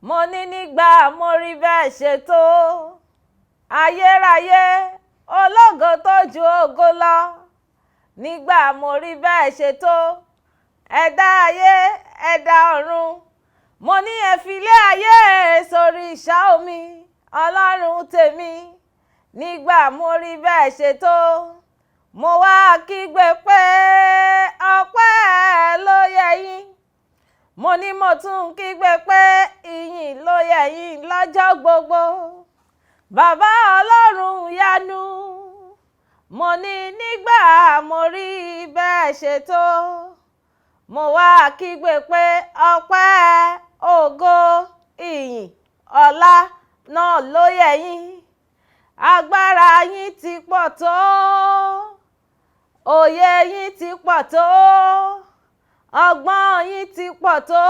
mo ní nígbà mo rí bẹ́ẹ̀ ṣe tó ayérayé ológo tó ju ògo lọ. Nígbà mo rí bẹ́ẹ̀ ṣe tó ẹ̀dá ayé ẹ̀dá ọ̀run, mo ní ẹ fi ilé ayé sórí ìṣà omi ọlọ́run tèmi. Nígbà mo rí bẹ́ẹ̀ ṣe tó mo wá kígbe pé ọpẹ́ ló yẹ yín. Mo ní mo tún kígbe pé ìyìn ló yẹ yín lọ́jọ́ gbogbo. Bàbá ọlọ́run yanu, mo ní nígbà mo rí bẹ́ẹ̀ ṣe tó mo wá kígbe pé ọpẹ́ ògo ìyìn ọlá náà ló yẹ yín. Agbára yín ti pọ̀ tó, òye yín ti pọ̀ tó, ọgbọ́n yín ti pọ̀ tó,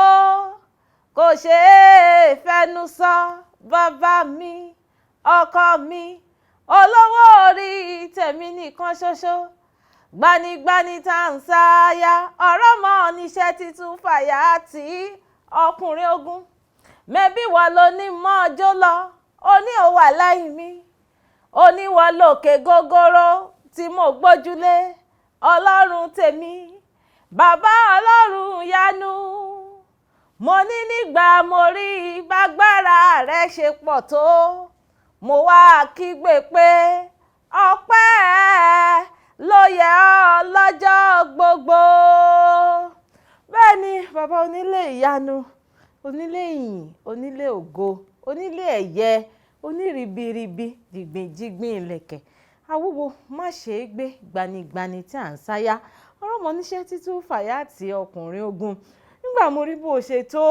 kò ṣeé fẹnu sọ. Bàbá mi, ọkọ mi, olówó orí tèmi nìkan ṣoṣo, gbanigbani tá ń sáyà, ọ̀rọ̀ mọ́ níṣẹ́ títún fàyà tí ọkùnrin ogun. Mẹ́bí wọ́n ló ní mọ́ ọjọ́ lọ, ó ní ó wà lẹ́yìn mi, ó ní wọ́n lòkè gógóró tí mo gbójúlé. Ọlọ́run tèmi, bàbá ọlọ́run yanu, mo ní nígbà mo rí bágbára rẹ ṣe pọ̀ tó mo wá kígbe pé ọpẹ́ ló yẹ ọ́ lọ́jọ́ gbogbo. Bẹ́ẹ̀ ni bàbá onílé ìyanu, onílé ìyìn, onílé ògo, onílé ẹ̀yẹ, oníribiribi, jìgbìnjìgbìn ìlẹ̀kẹ̀, awúwo má ṣe é gbé, gbanigbani tí à ń sáyà, ọ̀rọ̀mọ níṣẹ́ títún fàyà tí ọkùnrin ogun. Nígbà mo rí bó ṣe tó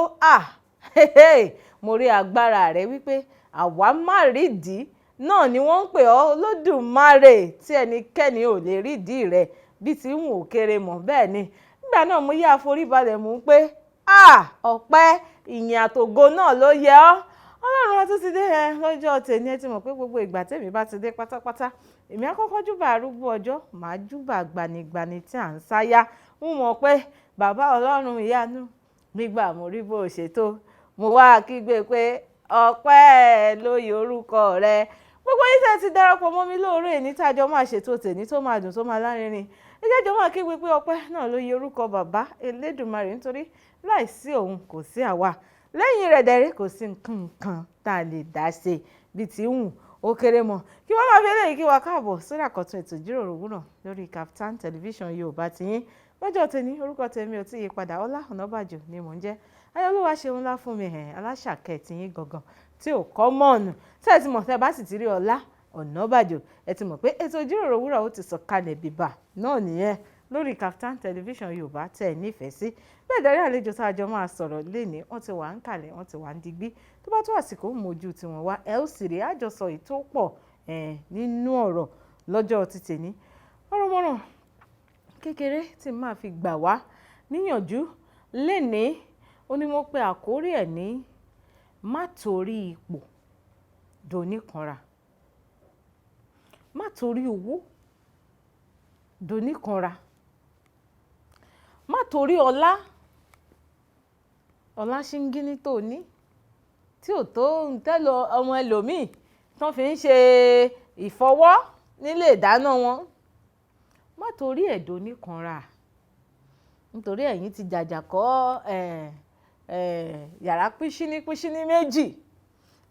mo rí agbára rẹ wípé àwa má rídìí náà ni wọ́n ń pè ọ́ Olódùmarè tí ẹnikẹ́ni ò lè rídìí rẹ bí ti ń wò kéré mọ́. Bẹ́ẹ̀ ni nígbà náà mo yá àforíbalẹ̀ mú pé ọpẹ́ ìyìn àtògo náà ló yẹ ọ́. Ọlọ́run wa tún ti dé lọ́jọ́ tèmi. Ẹ ti mọ̀ pé gbogbo ìgbà tèmi bá ti dé pátápátá èmi á kọ́kọ́ júbà arúgbó ọjọ́, màá júbà gbanigbani tí à ń sáyà. Mo mọ̀ pé bàbá ọlọ́run ìyanu, nígbà mo rí bó ṣe tó mo wá kígbe pé ọpẹ́ ló yẹ orúkọ rẹ. Gbogbo yín tẹ́ ti darapọ̀ mọ́ mi lóòrè ní tájọ máa ṣètò tèmi tó máa dùn tó máa lárinrin. Ẹ jẹ́ jọ máa kígbe pé ọpẹ́ náà ló yẹ orúkọ bàbá Elédùmarè, nítorí láìsí òun kò sí àwa, lẹ́yìn rẹ̀ dẹ̀rẹ́ kò sí nǹkan kan tá a lè dá ṣe bí ti wù ó kéré mọ́. Kí wọ́n máa fi eléyìí kí wa káàbọ̀ sórí àkọ́tún ètò ìjíròrò òwúrọ̀ lórí Kaftan Television Yorùbá tiyín. Lọ́jọ́ tèmi orúkọ tèmi ò tí yí padà, Ọlá Ọ̀nàbàjò ni mò ń jẹ́. Ayọ̀olúwa ṣeun ńlá fún mi aláṣàkẹ́ tiyín gangan tí ò kọ́ mọ́ọ̀nù. Ṣé ẹ ti mọ̀, tẹ́ bá sì ti rí Ọlá Ọ̀nàbàjò ẹ ti mọ̀ pé ètò ìjíròrò òwúrọ̀ ó ti sọ̀kalẹ̀ bìbà náà nìyẹn lórí Kaftan Television Yorùbá tẹ́ ẹ nífẹ̀ẹ́ sí. Bẹ́ẹ̀ darí àlejò tá a jọ máa sọ̀rọ̀ lénìí, wọ́n ti wà ń kàlẹ̀, wọ́n ti wà ń digbí. Tó bá tó àsìkò mojú tiwọn wá, ẹ ó sì rí àjọsọ yìí tó pọ̀ nínú ọ̀rọ̀ lọ́jọ́ ti tèmi. Ọ̀rọ̀mọ̀ràn kékeré tí máa fi gbà wá níyànjú lénìí, ó ní mo pe àkórí ẹ̀ ní má torí ipò doníkanra. Má torí owó doníkanra. Má torí ọlá ṣíngíní tó ní tí ò tó ń tẹ́lọ ọmọ ẹlòmíì tán fi ń ṣe ìfọwọ́ nílé ìdáná wọn. Má torí ẹ̀ doníkanra, nítorí ẹ̀yin ti jàjàkọ́ yàrá píṣíní méjì,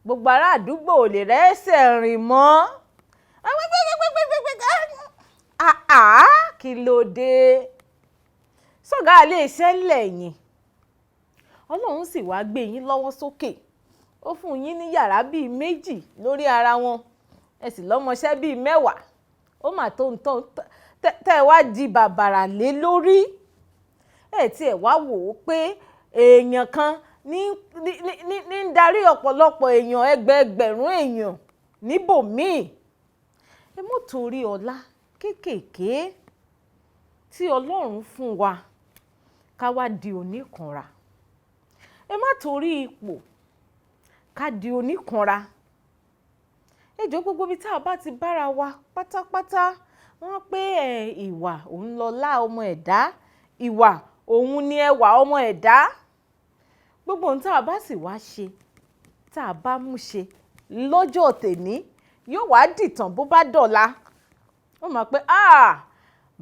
gbogbo ará àdúgbò ò lè rẹ́sẹ̀ rìn mọ́. Kí ló dé? Sọ́gà ilé iṣẹ́ lẹ́yìn, Ọlọ́run sì wá gbé yín lọ́wọ́ sókè, ó fún yín ní yàrá bíi méjì lórí ara wọn, ẹ sì lọ́mọṣẹ́ bíi 10. Ó mà tó ń tán tẹ́ ẹ wá di bàbàrà lé lórí. Ẹ tí ẹ wá wò ó pé èèyàn kan ní ń darí ọ̀pọ̀lọpọ̀ èèyàn, ẹgbẹẹgbẹ̀rún èèyàn níbòmíì. Ẹ mọ́ torí ọlá kéékèèké tí Ọlọ́run fún wa ká wá di oníkanra. Ẹ má torí ipò ká di oníkanra. Ẹ jọ̀ọ́ gbogbo ibi tá a bá ti bára wa pátápátá, wọ́n pé ìwà òun lọlá ọmọ ẹ̀dá, ìwà òun ni ẹwà ọmọ ẹ̀dá. Gbogbo ohun tá a bá sì wá ṣe tá a bá mú ṣe lọ́jọ́ tèmi yóò wá dìtàn bó bá dọ̀la. Ó mọ̀ pé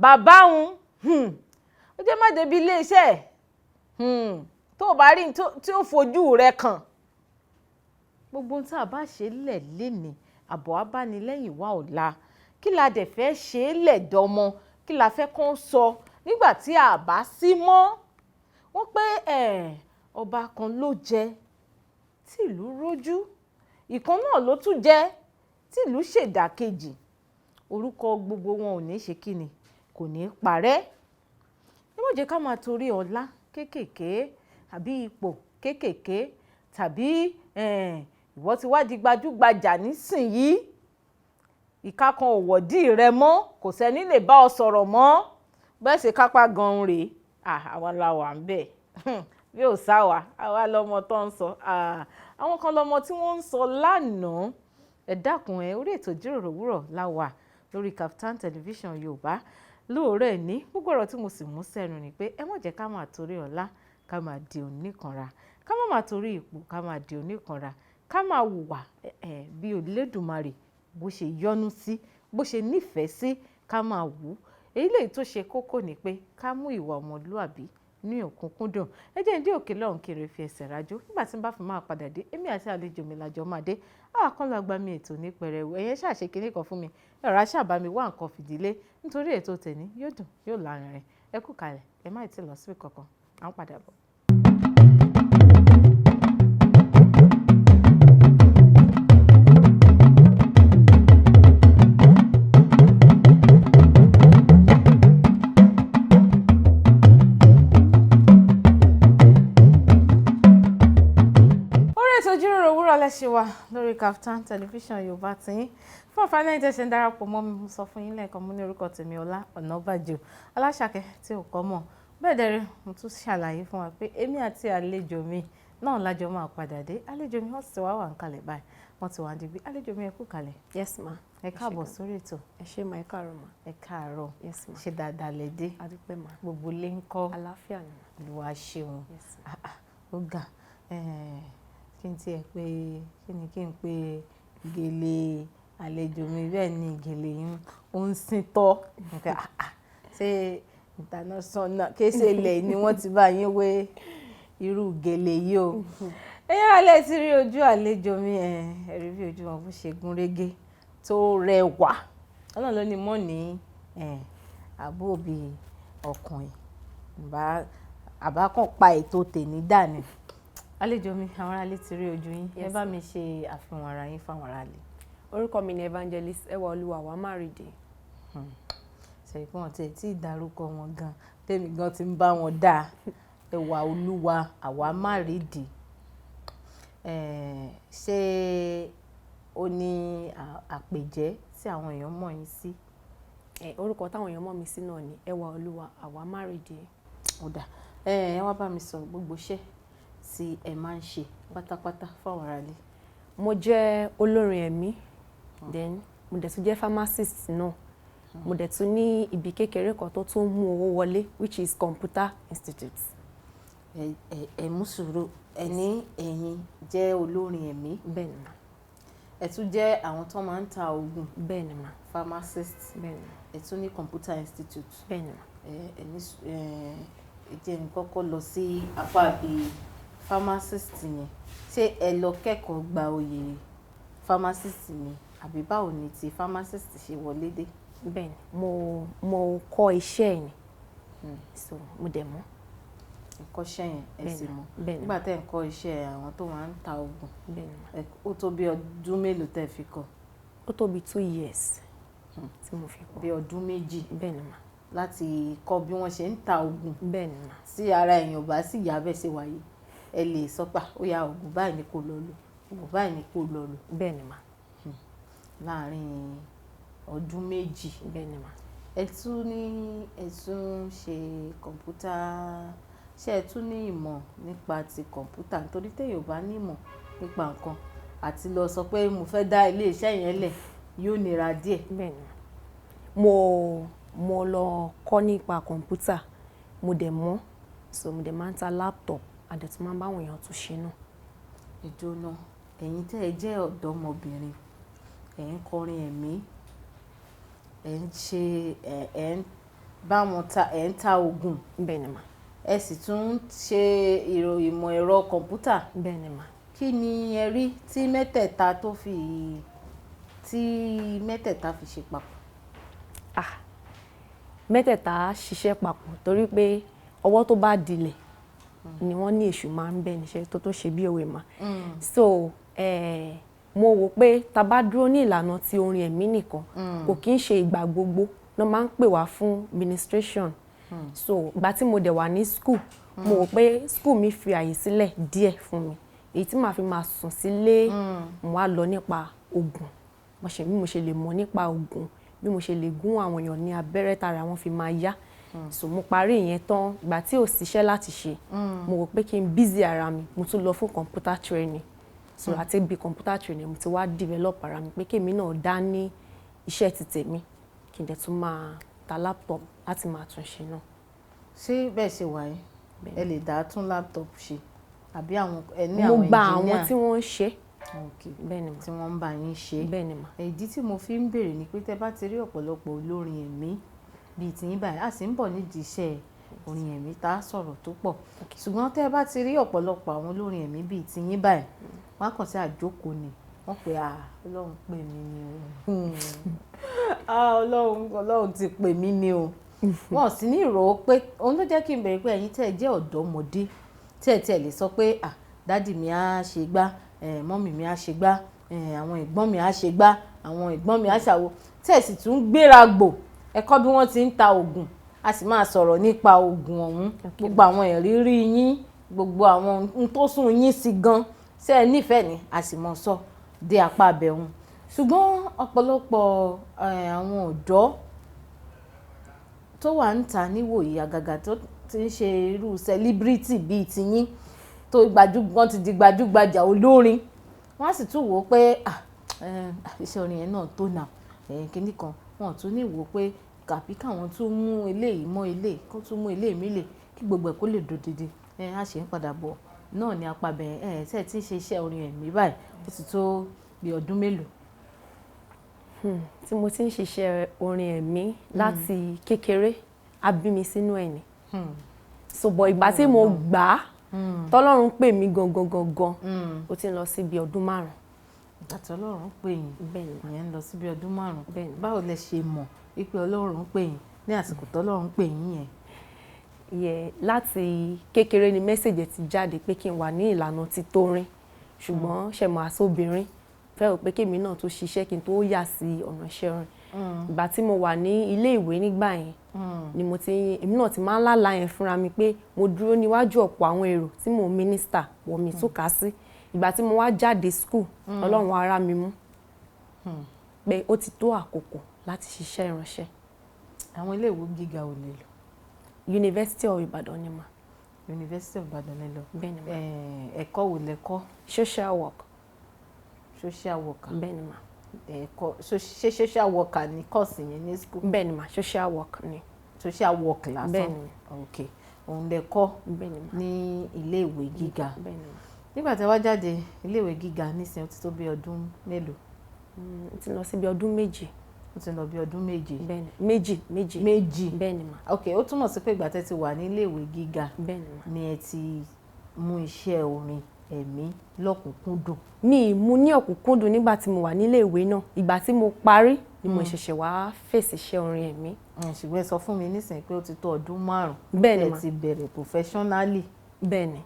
bàbá òun ó jẹ́ má débi iléeṣẹ́ tó o bá rí tí ó fojú rẹ kàn. Gbogbo ohun tá a bá ṣe lẹ̀ lénìí àbọ̀ abánilẹ́yìn wá ọ̀la. Kí la dẹ̀ fẹ́ ṣe é lẹ̀dọ́mọ, kí la fẹ́ kán sọ nígbà tí a bá sí mọ́. Wọ́n pé ọba kan ló jẹ tí ìlú rójú, ìkan náà ló tún jẹ tí ìlú ṣèdàkejì. Orúkọ gbogbo wọn ò ní ṣe kíni, kò ní parẹ́. Ẹ má jẹ́ ká máa torí ọlá kéékèèké àbí ipò kéékèèké tàbí ìwọ ti wá di gbajúgbajà nísìnyí, ìka kan ò wọ̀dí rẹ mọ́, kò sẹ́ni lè bá ọ sọ̀rọ̀ mọ́. Bẹ́ẹ̀ ṣe kápá gan-an rèé, àwa la wà ń bẹ̀. Bí ò sáwà, àwa lọmọ tó ń sọ. Àwọn kan lọmọ tí wọ́n ń sọ lánàá. Ẹ dákun orí ètò ìjíròrò òwúrọ̀ la wà lórí Kaftan Television Yorùbá lóòrè ní. Gbogbo ọ̀rọ̀ tí mo sì mú sẹ́nu ni pé ẹ má jẹ́ ká máa torí ọlá ká máa di oníkanra, ká má máa torí ipò ká máa di oníkanra, ká máa hùwà bí Olódùmarè bó ṣe yọ́nú sí, bó ṣe nífẹ̀ẹ́ sí ká máa wù. Èyí lèyí tó ṣe kókó ni pé ká mú ìwà ọmọlúàbí ní òkúnkúndùn. Ẹ jẹ́ n dé òkè lọ́hùn kiri fi ẹsẹ̀ rájò. Nígbà tí n bá fi máa padà dé, èmi àti àlejò mi lájọ máa dé. Kan lọ gba mi ètò ní pẹrẹwu. Ẹ̀yẹn ṣàṣe kinní kan fún mi. Ẹ̀rọ aṣáàbá mi wá nǹkan fìdílé nítorí ètò tèmi yóò dùn yóò lárinrin. Ẹ kú kalẹ̀, ẹ má tí ì lọ síbi kankan. À ń padà bọ̀. Ṣe wà lórí Kaftan Television Yorùbá tiyín fún àǹfààní ẹ̀yin tẹ́ ṣe ń darapọ̀ mọ́ mi. Mo sọ fún yín lẹ́ẹ̀kan, mo ní orúkọ tèmi Ọlá Ọ̀nàbàjò Aláṣàkẹ́ tí ò kọ́ mọ̀. Bẹ́ẹ̀ dẹ̀rẹ̀ mo tún ṣàlàyé fún wa pé èmi àti àlejò mi náà lájọ máa padà dé. Àlejò mi wọ́n sì ti wá wà ń kalẹ̀ báyìí, wọ́n ti wà ń digbí. Àlejò mi ẹ kú kalẹ̀. Yes ma. Ẹ káàbọ̀ sórí ètò. Ẹ ṣé ma, ẹ káàárọ̀ ma. Ẹ káàárọ̀. Yes ma. Ṣé dáadáa lẹ dé? A dúpẹ́ ma. Gbogbo ilé ń kọ́. Àlàáfíà ni ma. Olúwa ṣeun. Yes Ó ga kí n tiẹ̀ pé kí n pé gèlè àlejò mi bẹ́ẹ̀ ni gèlè yín ó ń sín tọ́. Ṣé international kéṣe ilẹ̀ ni wọ́n ti bá yín wé irú gèlè yìí o. Ẹ̀yin alẹ́ ti rí ojú àlejò mi ẹ̀rí bí ojú wọn bó ṣe gún régé tó rẹwà. Ọlọ́run ló ní mọ́ ní àbúrò bíi ọkùnrin. Àbá kan pa ètò tèmi dànù. Àlejò mi, àwọn aráalé ti rí ojú yín. Ẹ bá mi ṣe àfihàn ara yín fáwọn aráalé. Orúkọ mi ni Evangelist Ẹwàolúwa Àwámárìdé. Ṣé kí wọ́n tí ì dárúkọ wọn gan, tèmi gan ti ń bá wọn dá. Ẹwàolúwa Àwámárìdé. Ṣé o ní àpèjẹ́ tí àwọn èèyàn mọ̀ yín sí? Orúkọ táwọn èèyàn mọ̀ mí sí náà ni Ẹwàolúwa Àwámárìdé. Ó dà. Ẹ wá bá mi sọ gbogbo iṣẹ́ tí ẹ máa ń ṣe pátápátá fáwọn aráalé. Mo jẹ́ olórin ẹ̀mí, then mo dẹ̀ tún jẹ́ pharmacist náà. Mo dẹ̀ tún ní ibi kékeré kan tó tún mú owó wọlé, which is Computer Institute. Ẹ mú sùúrù, ẹ ní ẹ̀yin jẹ́ olórin ẹ̀mí. Bẹ́ẹ̀ ni ma. Ẹ tún jẹ́ àwọn tó máa ń ta oògùn. Bẹ́ẹ̀ ni ma. Pharmacist. Bẹ́ẹ̀ ni. Ẹ tún ní Computer Institute. Bẹ́ẹ̀ ni ma. Ẹ jẹ́ n kọ́kọ́ lọ sí apá bíi pharmacist yẹn. Ṣé ẹ lọ kẹ́kọ̀ọ́ gba oyè pharmacist ni àbí báwo ni ti pharmacist ṣe wọlé dé? Bẹ́ẹ̀ ni, mo kọ́ iṣẹ́ ni. So mo dẹ̀ mọ̀. Ẹ̀kọ́ṣẹ́ yẹn ẹ sì mọ̀. Bẹ́ẹ̀ ni. Nígbà tẹ́ ń kọ́ iṣẹ́ àwọn tó máa ń ta oògùn. Bẹ́ẹ̀ ni ma. Ó tó bí ọdún mélòó tẹ́ fi kọ́? Ó tó bí 2 years tí mo fi kọ́. Bí ọdún méjì. Bẹ́ẹ̀ ni ma. Láti kọ́ bí wọ́n ṣe ń ta oògùn. Bẹ́ẹ̀ ni ma. Tí ara èèyàn ò bá sì yá bẹ́ẹ̀ ṣe wáyé, ẹ lè sọ pé ó yá oògùn báyìí ni kò lọ lò, oògùn báyìí ni kò lọ lò. Bẹ́ẹ̀ ni ma. Láàárín ọdún méjì. Bẹ́ẹ̀ ni ma. Ẹ tún ṣe kọ̀ǹpútà, ṣé ẹ tún ní ìmọ̀ nípa ti kọ̀ǹpútà? Nítorí téèyàn ò bá ní ìmọ̀ nípa nǹkan àti lọ sọ pé mo fẹ́ dá ilé iṣẹ́ yẹn lẹ̀ yóò nira díẹ̀. Bẹ́ẹ̀ ni ma. Mo lọ kọ́ nípa kọ̀ǹpútà, mo dẹ̀ mọ̀, so mo dẹ̀ máa ń ta laptop, a dẹ̀ tún máa ń bá àwọn èèyàn tún ṣe náà. Ìjọ́nà ẹ̀yin tẹ́ ẹ jẹ́ ọ̀dọ́mọbìnrin, ẹ̀ ń kọrin ẹ̀mí, ẹ̀ ń ṣe ẹ̀ ń bá wọn ta ẹ̀ ń ta oògùn. bẹ́ẹ̀ ni mà. Ẹ sì tún ń ṣe ìmọ̀ ẹ̀rọ kọ̀ǹpútà. bẹ́ẹ̀ ni mà. Kí ni ẹ rí tí mẹ́tẹ̀ẹ̀ta fi ṣe papọ̀? Mẹ́tẹ̀ẹ̀ta ṣiṣẹ́ papọ̀ torí pé ọwọ́ tó bá dilẹ̀ ni wọ́n ní èṣù máa ń bẹ níṣẹ́ tó ṣe bí òwe mà. So mo wò pé tá bá dúró ní ìlànà ti orin ẹ̀mí nìkan kò kí ń ṣe ìgbà gbogbo ló máa ń pè wá fún ministration. So ìgbà tí mo dẹ̀ wà ní school mo wò pé school mi fi àyè sílẹ̀ díẹ̀ fún mi èyí tí màá fi máa sùn sílé mo wá lọ nípa oògùn bí mo ṣe lè mọ̀ nípa oògùn bí mo ṣe lè gún àwọn èèyàn ní abẹ́rẹ́ tára wọn fi máa yá. So mo parí ìyẹn tán ìgbà tí ò síṣẹ́ láti ṣe mo wò pé kí n busy ara mi mo tún lọ fún computer training. So àti bí computer training mo ti wá develop ara mi pé kémi náà dá ní iṣẹ́ ti tèmi kí n dẹ̀ tún máa ta laptop láti máa tún ṣe náà. Ṣé bẹ́ẹ̀ ṣe wà yìí ẹ lè dá tún laptop ṣe àbí ẹ ní àwọn engineer? mo gba àwọn tí wọ́n ń ṣe. Bẹ́ẹ̀ ni mà. Tí wọ́n ń bá yín ṣe. Bẹ́ẹ̀ ni mà. Ìdí tí mo fi ń béèrè ni pé tẹ́ bá ti rí ọ̀pọ̀lọpọ̀ olórin ẹ̀mí bíi tiyín báyìí a sì ń bọ̀ nídìí iṣẹ́ orin ẹ̀mí tá a sọ̀rọ̀ tó pọ̀ ṣùgbọ́n tẹ́ bá ti rí ọ̀pọ̀lọpọ̀ àwọn olórin ẹ̀mí bíi tiyín báyìí wọ́n á kàn sí àjókòó ni wọ́n pè Ọlọ́run pè mí ni o Ọlọ́run ti pè mí ni o wọ́n sì ní ìrò pé òun ló jẹ́ kí n béèrè pé ẹ̀yin tẹ́ ẹ jẹ́ ọ̀dọ́mọdé tẹ́ ẹ lè sọ pé dádì mi á ṣe gbá mọ́mì mi á ṣe gbá àwọn ẹ̀gbọ́n mi á ṣe gbá àwọn ẹ̀gbọ́n mi á ṣàwo tẹ́ ẹ sì tún gbéra gbò ẹ̀kọ́ bí wọ́n ti ń ta oògùn a sì máa sọ̀rọ̀ nípa oògùn ọ̀hún gbogbo àwọn ìrírí yín gbogbo àwọn ohun tó sún yín sí gan ṣé ẹ nífẹ̀ẹ́ ni a sì mọ̀ sọ dé apá abẹ́hùn ṣùgbọ́n ọ̀pọ̀lọpọ̀ àwọn ọ̀dọ́ tó wà ń ta níwòyí àgàgà tó ti ń ṣe irú celebrity bíi tiyín tó wọ́n ti di gbajúgbajà olórin wọ́n á sì tún wò ó pé iṣẹ́ orin yẹn náà tó nà kíní kan wọ́n tún ní wò ó pé kàbí káwọn tún mú eléyìí mọ́ eléyìí kó tún mú eléyìí mílè kí gbogbo ẹ̀ kó lè dòdìdì á ṣe ń padà bọ̀ náà ní apá bẹ̀rẹ̀ ṣe tí ń ṣe iṣẹ́ orin ẹ̀mí báyìí ó ti tó bí ọdún mélòó. Tí mo ti ń ṣiṣẹ́ orin ẹ̀mí láti kékeré a bí mi sínú ẹ̀ ni ṣùgbọ́n ìgbà tí mo gbà á tọ́lọ́run pè mí gangan ó ti ń lọ sí bí ọdún 5. Ìgbà tí Ọlọ́run pè yín ìyẹn ń lọ sí bí ọdún 5 báwo lẹ ṣe mọ̀ wípé Ọlọ́run pè yín ní àsìkò tọ́lọ́run pè yín yẹn? Láti kékeré ni mẹ́sẹ̀jì ti jáde pé kí n wà ní ìlànà ti torin ṣùgbọ́n ṣẹ̀mọ̀ àsóbìnrin fẹ́ rò pé kémi náà tó ṣiṣẹ́ kí n tó yà sí ọ̀nà iṣẹ́ orin. Ìgbà tí mo wà ní ilé ìwé nígbà yẹn ni èmi náà ti máa ń lálàá yẹn fúnra mi pé mo dúró níwájú ọ̀pọ̀ àwọn èrò tí mò ń mínísítà wọ̀ mí tún kà sí. Ìgbà tí mo wá jáde school Ọlọ́run ara mi mú pé ó ti tó àkókò láti ṣiṣẹ́ ìránṣẹ́. Àwọn ilé ìwé gíga ò lè lọ? University of Ibadan ni mà. University of Ibadan lè lọ? Bẹ́ẹ̀ ni mà. Ẹ̀kọ́ wo lẹ kọ́? Social work. Social worker? Bẹ́ẹ̀ ni mà. Ṣé social worker ni kọ́ọ̀sì yẹn ní school? Bẹ́ẹ̀ ni mà, social work ni. Social work lásán? Bẹ́ẹ̀ ni. Ok, òun lẹ kọ́ ní ilé ìwé gíga. Bẹ́ẹ̀ ni mà. Nígbà tí wá jáde ilé ìwé gíga nísìnyí ó ti tó bí ọdún mélòó? Ó ti lọ sí bí ọdún 2. Ó ti lọ bí ọdún 2. Bẹ́ẹ̀ ni, 2. Bẹ́ẹ̀ ni mà. Ok, ó túmọ̀ sí pé ìgbà tẹ́ ti wà ní ilé ìwé gíga bẹ́ẹ̀ ni mà. ni ẹ ti mú iṣẹ́ orin ẹ̀mí lọ́kùnkúndùn. Mi mú ní ọ̀kúnkúndùn nígbà tí mo wà nílé ìwé náà ìgbà tí mo parí ni mo ṣẹ̀ṣẹ̀ wá fèsì iṣẹ́ orin ẹ̀mí. Ṣùgbọ́n ẹ sọ fún mi nísìnyí pé ó ti tó ọdún 5 bẹ́ẹ̀ ni mà. ẹ ti bẹ̀rẹ̀ professionally. Bẹ́ẹ̀ ni.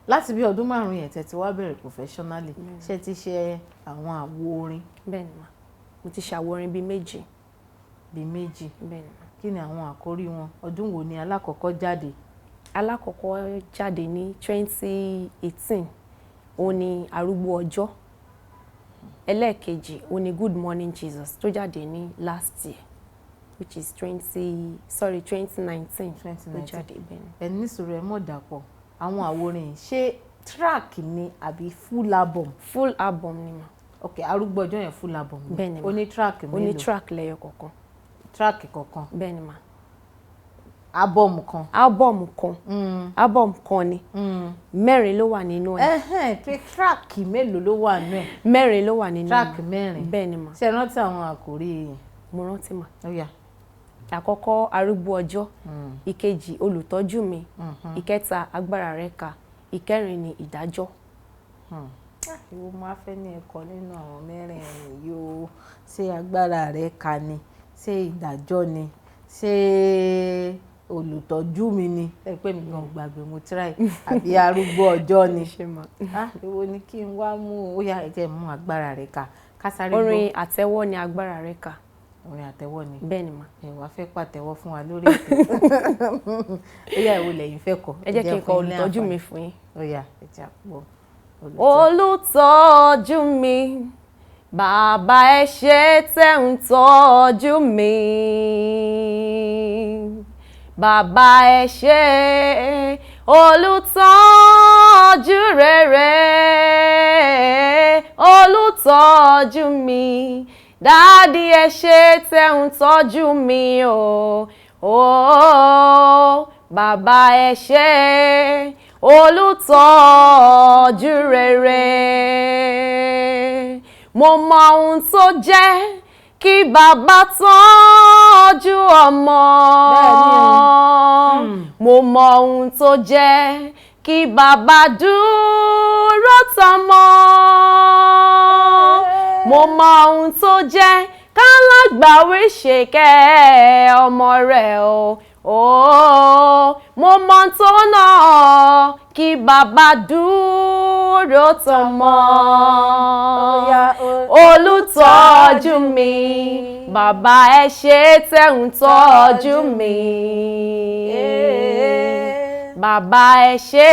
Láti bí ọdún 5 yẹn tẹ́ ti wá bẹ̀rẹ̀ professionally ṣé ti ṣe àwọn àwo orin? Bẹ́ẹ̀ ni mà. Mo ti ṣàwo orin bíi 2. Bíi 2? Bẹ́ẹ̀ ni mà. Kí ni àwọn àkórí wọn? Ọdún wo ni alákọ̀ọ́kọ́ jáde? Alákọ̀ọ́kọ́ jáde ní 2018 òun ni arúgbó ọjọ́. Ẹlẹ́ẹ̀kejì òun ni Good Morning Jesus tó jáde ní last year which is 2019 ló jáde bẹ́ẹ̀ ni. Ẹni nísòro ẹ mọ̀ dàpọ̀ àwọn àwòrán ṣé track ni àbí full album? Full album ni mà. Ok, arúgbó ọjọ́ yẹn full album ni? Bẹ́ẹ̀ ni mà. Ó ní track mélòó? Ó ní track lẹ́yọ kọ̀ọ̀kan. Track kọ̀ọ̀kan? Bẹ́ẹ̀ ni mà. Ábọ̀mù kan. Ábọ̀mù kan. Ábọ̀mù kan ni. 4 ló wà nínú ẹ̀. Pé tíráàkì mélòó ló wà nínú ẹ̀? 4 ló wà nínú ẹ̀. Tíráàkì 4. Bẹ́ẹ̀ ni mà. Ṣé ẹ rántí àwọn àkòrí yẹn? Mo rántí mà. Ó yá. Àkọ́kọ́ arúgbó ọjọ́. Ìkejì olùtọ́jú mi. Ìkẹta agbára rẹ̀ ká. Ìkẹrin ni ìdájọ́. Ìwọ máa fẹ́ ní ẹ̀kọ́ nínú àwọn 4 yìí o. Ṣé agbára rẹ̀ ká ni? Ṣé ìdájọ́ ni? Ṣé olùtọ́jú mi ni? Ẹ pé mi gan gbàgbé mo try. Àbí arúgbó ọjọ́ ni? Èwo ni kí n wá mú? Ó yá ẹ jẹ́ mú agbára rẹ̀ ká. Ká sáré gbọ́. Orin àtẹ́wọ́ ni agbára rẹ̀ ká. Orin àtẹ́wọ́ ni. Bẹ́ẹ̀ ni mà. Ẹ wá fẹ́ pàtẹ́wọ́ fún wa lórí ètò. Ó yá ìwo lẹ́yìn fẹ́ kọ. Ẹ jẹ́ kí n kọ olùtọ́jú mi fún yín. Ó yá ẹ jẹ́ àpò. Olùtọ́jú mi, bàbá ẹ ṣé tẹ́ ń tọ́jú mi. Bàbá ẹ ṣé olùtọ́jú rere, olùtọ́jú mi. Dádì ẹ ṣé tẹ́ ń tọ́jú mi o. Bàbá ẹ ṣé olùtọ́jú rere. Mo mọ ohun tó jẹ́ kí bàbá tọ́jú ọmọ. Mo mọ ohun tó jẹ́ kí bàbá dúró tọmọ. Mo mọ ohun tó jẹ́ kálágbàwí ṣèkẹ́ ọmọ rẹ̀ o. Mo mọ tó náà kí bàbá dúró tọmọ. Olùtọ́jú mi, bàbá ẹ ṣé tẹ́ ń tọ́jú mi. Bàbá ẹ ṣé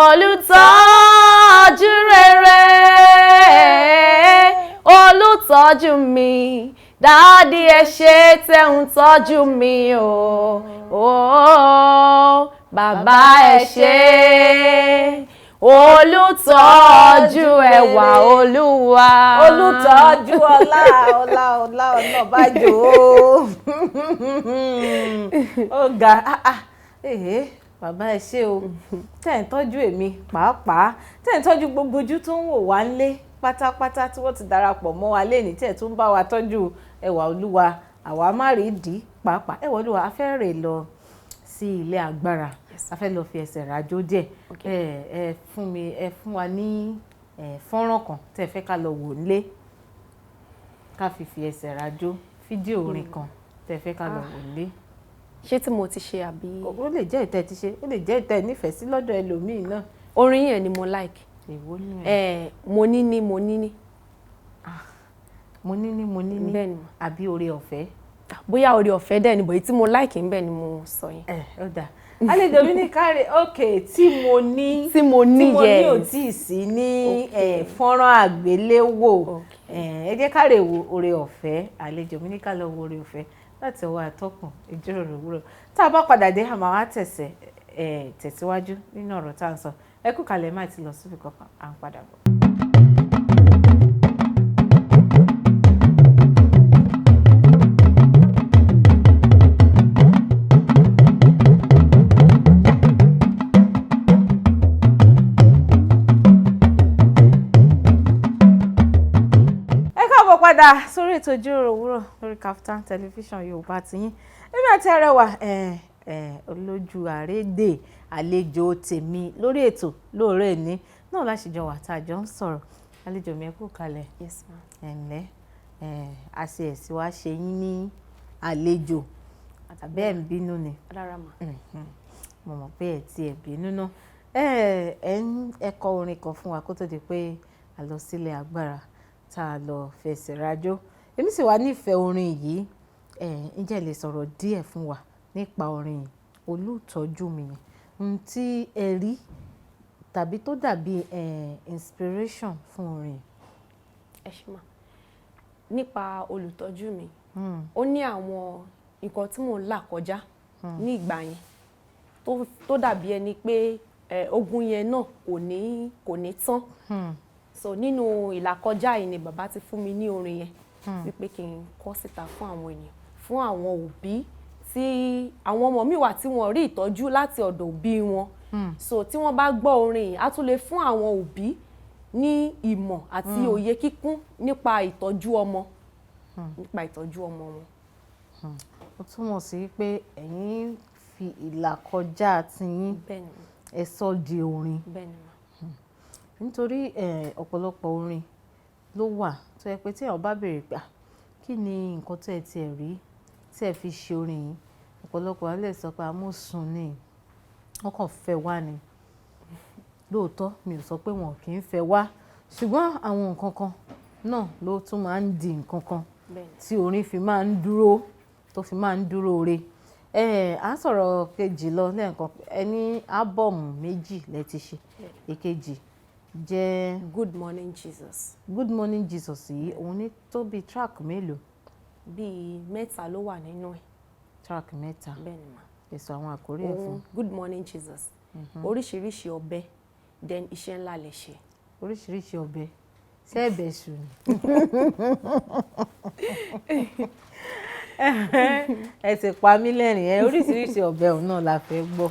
olùtọ́jú rere, olùtọ́jú mi. Dádì ẹ ṣé tẹ́ ń tọ́jú mi o. Bàbá ẹ ṣé olùtọ́jú ẹwà Olúwa. Olùtọ́jú ọlá bá jò ó. Ó ga. Bàbá ẹ ṣé o. Tẹ́ ń tọ́jú èmi pàápàá. Tẹ́ ń tọ́jú gbogbo ojú tó ń wò wá nílé pátápátá tí wọ́n ti darapọ̀ mọ́ wa lénìí tẹ́ tún bá wa tọ́jú ẹwà Olúwa. Àwa má rí ìdí pàápàá. Ẹwà Olúwa a fẹ́ rè lọ sí ilé agbára. A fẹ́ lọ fi ẹsẹ̀ rajó díẹ̀. Ẹ fún wa ní fọ́nrán kan tẹ́ fẹ́ ká lọ wò nílé. Ká fi ẹsẹ̀ rajó. Fídíò orin kan tẹ́ fẹ́ ká lọ wò nílé. Ṣé tí mo ti ṣe àbí? Ó lè jẹ́ ìtẹ́ ti ṣe. Ó lè jẹ́ ìtẹ́ nífẹ̀ẹ́ sí lọ́dọ̀ ẹlòmíì náà. Orin yẹn ni mo like. Èwo ni ẹ? Mo ní ní. Mo ní ní. Bẹ́ẹ̀ ni. Àbí oore ọ̀fẹ́? Bóyá oore ọ̀fẹ́ dẹ̀ ni bòyí tí mo like ń bẹ̀ ni mo sọ yẹn. Ó dà. Àlejò mi ní káre tí mo ní yes. ò tí ì sí ní fọ́nrán àgbéléwò. Ẹ jẹ́ káre wo oore ọ̀fẹ́. Àlejò mi ní ká lọ wo oore ọ̀fẹ́ láti ọwọ́ atọ́kùn ìjíròrò òwúrọ̀. Tá a bá padà dé àmọ́ wá tẹ̀síwájú nínú ọ̀rọ̀ tá à ń sọ. Ẹ kú kalẹ̀ má ti lọ síbi kankan à ń padà bọ̀. Padà sórí ètò ìjíròrò òwúrọ̀ lórí Kaftan television Yorùbá tiyín. Èmi àti Arẹwà olójú àrédè àlejò tèmi lórí ètò lóòrè ní náà láṣìjọ wà tá a jọ ń sọ̀rọ̀. Àlejò mi ẹ kú kalẹ̀. Yes ma. Ẹ̀ǹlẹ́ àṣẹ ẹ̀sìn wa ṣe yín ní àlejò àbẹ́ ń bínú ni. Rárá ma. Mo mọ̀ pé ẹ̀ tí ẹ̀ bínú náà. Ẹ kọ orin kan fún wa kó tó di pé a lọ sílé agbára tá a lọ fẹsẹ̀ rajó. Èmi sì wá nífẹ̀ẹ́ orin yìí. Ǹjẹ́ lè sọ̀rọ̀ díẹ̀ fún wa nípa orin olùtọ́jú mi yẹn? Ohun tí ẹ rí tàbí tó dàbí inspiration fún orin. Ẹ ṣé mà. Nípa olùtọ́jú mi, ó ní àwọn nǹkan tí mò ń là kọjá ní ìgbà yẹn tó dàbí ẹni pé ogun yẹn náà kò ní tán. So nínú ìlàkọjá yìí ni bàbá ti fún mi ní orin yẹn wípé kí n kọ síta fún àwọn ènìyàn, fún àwọn òbí tí àwọn ọmọ mi wà tí wọ́n rí ìtọ́jú láti ọ̀dọ̀ òbí wọn so tí wọ́n bá gbọ́ orin yìí á tún lè fún àwọn òbí ní ìmọ̀ àti òye kíkún nípa ìtọ́jú ọmọ wọn. Ó túmọ̀ sí pé ẹ̀yin fi ìlà kọjá tiyín ẹ sọ di orin. Nítorí ọ̀pọ̀lọpọ̀ orin ló wà tó yẹ pé tí èèyàn bá béèrè pé kí ni nǹkan tẹ́ ẹ tiẹ̀ rí tí ẹ fi ṣe orin yìí, ọ̀pọ̀lọpọ̀ á lè sọ pé amúsùn ni wọ́n kàn fẹ́ wá ni. Lóòótọ́ mi ò sọ pé wọn kì í fẹ́ wá, ṣùgbọ́n àwọn nǹkan kan náà ló tún máa ń di nǹkan kan tí orin fi máa ń dúró tó fi máa ń dúró re. À ń sọ̀rọ̀ kejì lọ lẹ́ẹ̀kan ẹni ábọ̀mù méjì lẹ ti ṣe. Èkejì jẹ́ Good Morning Jesus. Good Morning Jesus yìí òun ní tó bí track mélòó? Bíi 3 ló wà nínú ẹ̀. Track 3. Bẹ́ẹ̀ni ma. Èso àwọn àkórí ẹ̀ fún. Good Morning Jesus. Oríṣiríṣi ọbẹ̀ then iṣẹ́ ńlá lè ṣe. Oríṣiríṣi ọbẹ̀ sẹ́ẹ̀bẹ̀ sùn. Ẹ ti pa mí lẹ́rìn oríṣiríṣi ọbẹ̀ òun náà la fẹ́ gbọ́.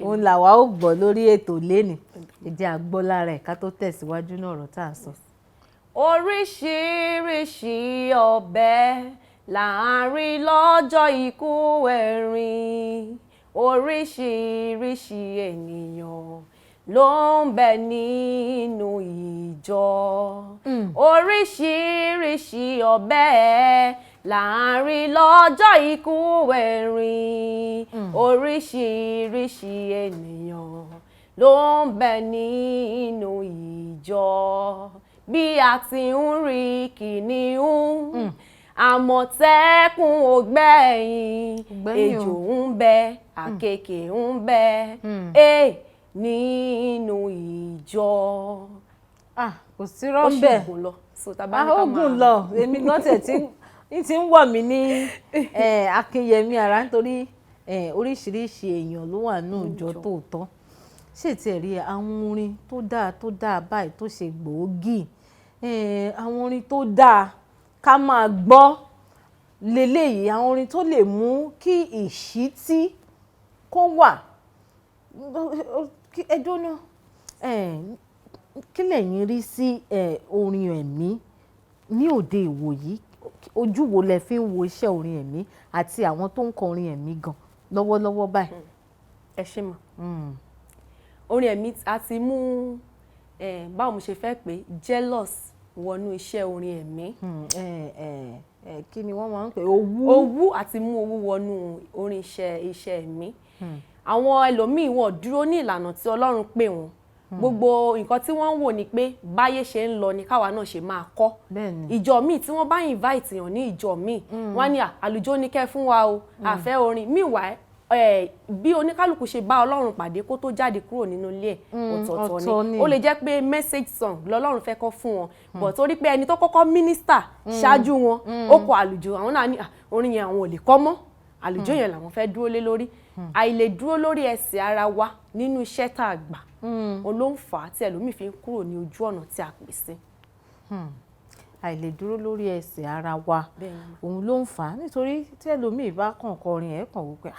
Òun làwa ó gbọ́ lórí ètò lénìí. Ẹ jẹ́ a gbọ́ lára ẹ̀ ká tó tẹ̀síwájú náà ọ̀rọ̀ tá à ń sọ. Oríṣiríṣi ọbẹ̀ là ń rí lọ́jọ́ ikú ẹ̀rín. Oríṣiríṣi ènìyàn ló ń bẹ nínú ìjọ. Oríṣiríṣi ọbẹ̀ là ń rí lọ́jọ́ ikú ẹ̀rín. Oríṣiríṣi ènìyàn ló ń bẹ nínú ìjọ. Bí a ti ń rí kìnìún àmọ̀tẹ́kùn ò gbẹ̀yìn, ejò ń bẹ àkekèé ń bẹ nínú ìjọ. Kò sí rọ́ńbẹ́ ogun lọ èmi gan tẹ̀ tí ń wọ̀ mí ní Akínyẹmí ara nítorí oríṣiríṣi èèyàn ló wà nínú ìjọ tòótọ́. Ṣé tiẹ̀ rí àwọn orin tó dáa báyìí tó ṣe gbòógì, àwọn orin tó dáa ká máa gbọ́ leléyìí, àwọn orin tó lè mú kí ìṣítí kó wà. Ẹjọ́ náà kí lẹ̀yin rí sí orin ẹ̀mí ní òde ìwòyí? Ojú wo lẹ fi ń wo iṣẹ́ orin ẹ̀mí àti àwọn tó ń kọ orin ẹ̀mí gan lọ́wọ́lọ́wọ́ báyìí? Ẹ ṣé mà. Orin ẹ̀mí a ti mú báwo mo ṣe fẹ́ pé jealous wọnú iṣẹ́ orin ẹ̀mí. Kí ni wọ́n máa ń pè? Owú àti mú owú wọnú orin iṣẹ́ ẹ̀mí. Àwọn ẹlòmíì wọ́n dúró ní ìlànà tí Ọlọ́run pè wọ́n. Gbogbo nǹkan tí wọ́n ń wò ni pé báyé ṣe ń lọ ni káwa náà ṣe máa kọ́. Ìjọ míì tí wọ́n bá invite èèyàn ní ìjọ míì wọ́n á ní àlùjọ ní kẹ́ fún wa o, àfẹ́ orin. Meanwhile bí oníkálùkù ṣe bá Ọlọ́run pàdé kó tó jáde kúrò nínú ilé ẹ̀ ọ̀tọ̀ọ̀tọ̀ ni. Ó lè jẹ́ pé message song lọ́lọ́run fẹ́ kọ́ fún wọn but torí pé ẹni tó kọ́kọ́ minister ṣáájú wọn ó kọ àlùjọ, àwọn náà ní orin yẹn àwọn ò lè kọ́ mọ́, àlùjọ yẹn làwọn fẹ́ dúró lé lórí. Àìlè dúró lórí ẹsẹ̀ ara wa nínú iṣẹ́ tá a gbà olóǹfà tí ẹlòmíì fi ń kúrò ní ojú ọ̀nà tí a pè sí. Àìlè dúró lórí ẹsẹ̀ ara wa òun ló ń fà á, nítorí tí ẹlòmíì bá kàn kọrin ẹ̀ kàn wípé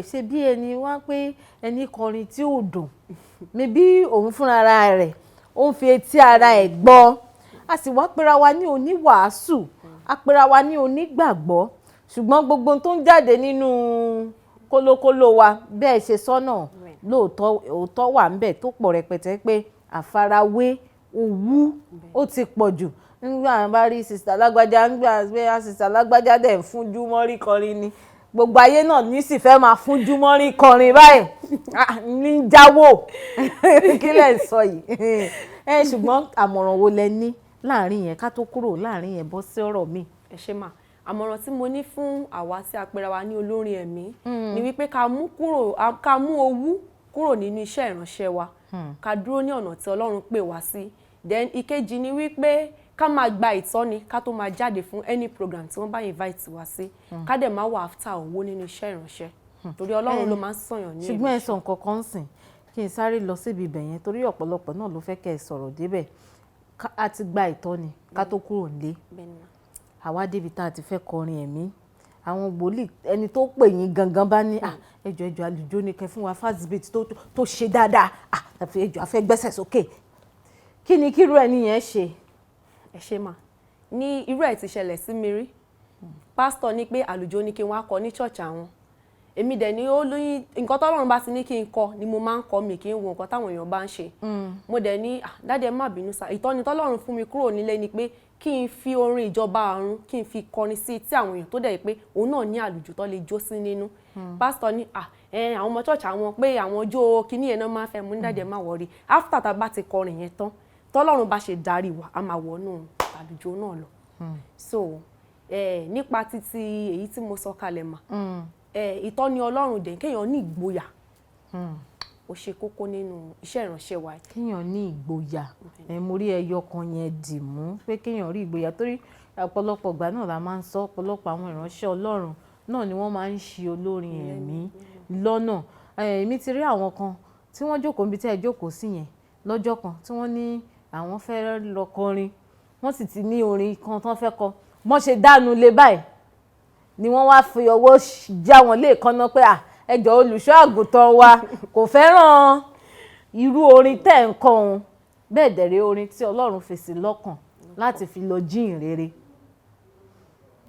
ṣe bí ẹni wá pé ẹni kọrin tí ò dùn mi bí òun fúnra rẹ̀ ó ń fi etí ara ẹ̀ gbọ́. A sì wá pera wa ní oníwàásù, a pera wa ní onígbàgbọ́, ṣùgbọ́n gbogbo tó ń jáde nínú kólókóló wa bẹ́ẹ̀ ṣe sọ́nà lóòótọ́ òótọ́ wà ńbẹ̀ tó pọ̀ rẹpẹtẹ pé àfarawé owú ó ti pọ̀ jù. Nígbà bá rí sista lágbájá nígbà pé sista lágbájá dẹ̀ ń fúnjú mọ́rí kọrin ni gbogbo ayé náà ní sì fẹ́ máa fúnjú mọ́rí kọrin báyìí ní jáwó kí lẹ̀ ń sọ yìí. Ṣùgbọ́n àmọ̀ràn wo lẹ ní láàrin yẹn ká tó kúrò láàrin yẹn bọ́ sí ọ̀rọ̀ mi? Ẹ ṣé mà. Àmọ̀ràn tí mo ní fún àwa tí a pera wa ní olórin ẹ̀mí ni wípé ká mú owú kúrò nínú iṣẹ́ ìránṣẹ́ wa, ká dúró ní ọ̀nà tí Ọlọ́run pè wá sí. Then ìkejì ni wípé ká máa gba ìtọ́ni ká tó máa jáde fún any program tí wọ́n bá invite wá sí, ká dẹ̀ máa wà after owó nínú iṣẹ́ ìránṣẹ́ torí Ọlọ́run ló máa ń sọ̀yàn ní ìránṣẹ́. Ṣùgbọ́n ẹ sọ nǹkan kan sìn kí n sáré lọ síbi ibẹ̀ yẹn torí ọ̀pọ̀lọpọ̀ náà ló fẹ́ kẹ́ ẹ sọ̀rọ̀ débẹ̀. A ti gba ìtọ́ni ká tó kúrò nílé, àwa débi tá a ti fẹ́ kọrin ẹ̀mí, àwọn wòlíì ẹni tó pè yín gangan bá ní ẹjọ́ àlùjọ ni kẹ́ fún wa fast beat tó ṣe dáadáa ẹjọ́ a fẹ́ gbẹ́sẹ̀ sókè, kí ni kírú ẹni yẹn ṣe? Ẹ ṣe mà ní irú ẹ̀ ti ṣẹlẹ̀ sí mi rí. Pásítọ̀ ní pé àlùjọ ni kí n wá kọ ní church àwọn. Èmi dẹ̀ ni ó lóyún nǹkan tọ́lọ́run bá ti ní kí n kọ ni mo máa ń kọ, mi kì í wo nǹkan táwọn èèyàn bá ń ṣe. Mo dẹ̀ ní dáadé má bínú sá, ìtọ́ni tọ́lọ́run fún mi kúrò nílé ni pé kí n fi orin ìjọba ọ̀run kí n fi kọrin sí tí àwọn èèyàn tó dẹ̀ pé òun náà ní àlùjọ tó lè jó sí nínú. Pásítọ̀ ní àwọn ọmọ church àwọn pé àwọn jó kíní yẹn náà máa fẹ́ mú ní dáadé má wọrí. After tá bá ti kọrin yẹn tán tọ́lọ́run bá ṣe darí wa a máa wọnú àlùjọ náà lọ. So nípa títí èyí tí mo sọ kalẹ̀ mà ìtọ́ni Ọlọ́run dẹ̀ kéèyàn ní ìgboyà ó ṣe kókó nínú iṣẹ́ ìránṣẹ́ wa. Kéèyàn ní ìgboyà mo rí ẹyọ kan yẹn dì mú pé kéèyàn rí ìgboyà torí ọ̀pọ̀lọpọ̀ ìgbà náà la máa ń sọ ọ̀pọ̀lọpọ̀ àwọn ìránṣẹ́ Ọlọ́run náà ni wọ́n máa ń ṣe olórin ẹ̀mí lọ́nà. Èmi ti rí àwọn kan tí wọ́n jókòó níbi tí ẹ jókòó sí yẹn lọ́jọ́ kan tí wọ́n ní àwọn fẹ́ lọ kọrin, wọ́n sì ti ní orin kan tán fẹ́ kọ, wọ́n ṣe dánu lé báyìí ni wọ́n wá fi ọwọ́ já wọn léèkánná pé ẹjọ́ olùṣọ́ àgùntàn wa kò fẹ́ràn irú orin tẹ́ ń kọ òun, bẹ́ẹ̀ dẹ̀rẹ̀ orin tí Ọlọ́run fèsì lọ́kàn láti fi lọ jíhìn rere.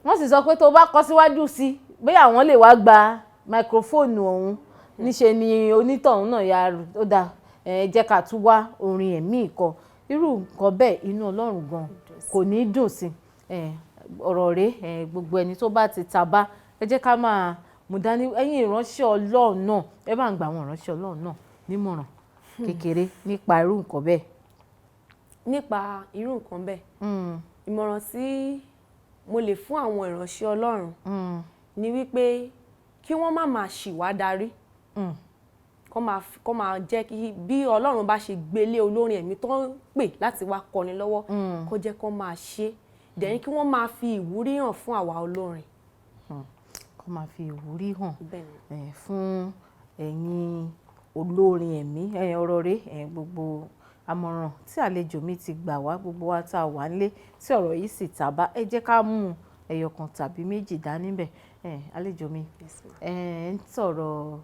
Wọ́n sì sọ pé tó bá kọ síwájú sí bóyá àwọn lè wá gba máikrófóònù ọ̀hún, níṣe ni onítọ̀hún náà ya ó dá jẹ́ ká tún wá orin ẹ̀mí ìkọ. Irú nǹkan bẹ́ẹ̀ inú Ọlọ́run gan kò ní dùn sí. Ọ̀rọ̀ rẹ̀ gbogbo ẹni tó bá ti tàbá ẹ jẹ́ ká máa mú dání. Ẹ̀yin ìránṣẹ́ Ọlọ́run náà ẹ bá ń gba àwọn ìránṣẹ́ Ọlọ́run náà nímọ̀ràn kékeré nípa irú nǹkan bẹ́ẹ̀. Nípa irú nǹkan bẹ́ẹ̀ ìmọ̀ràn tí mo lè fún àwọn ìránṣẹ́ Ọlọ́run ni wípé kí wọ́n má máa ṣì wá darí, kó máa jẹ́ kí bí Ọlọ́run bá ṣe gbélé olórin ẹ̀mí tó ń pè láti wá kọni lọ́wọ́ kó jẹ́ kó máa ṣe dẹ̀yìn kí wọ́n máa fi ìwúrí hàn fún àwa olórin. Kó máa fi ìwúrí hàn fún ẹ̀yin olórin ẹ̀mí. Ọ̀rọ̀ rẹ̀ gbogbo àmọ̀ràn tí àlejò mi ti gbà wá, gbogbo wa tá a wà nílé tí ọ̀rọ̀ yìí sì tàbá ẹ jẹ́ ká mú ẹyọ kan tàbí méjì dání bẹ̀. Àlejò mi ń sọ̀rọ̀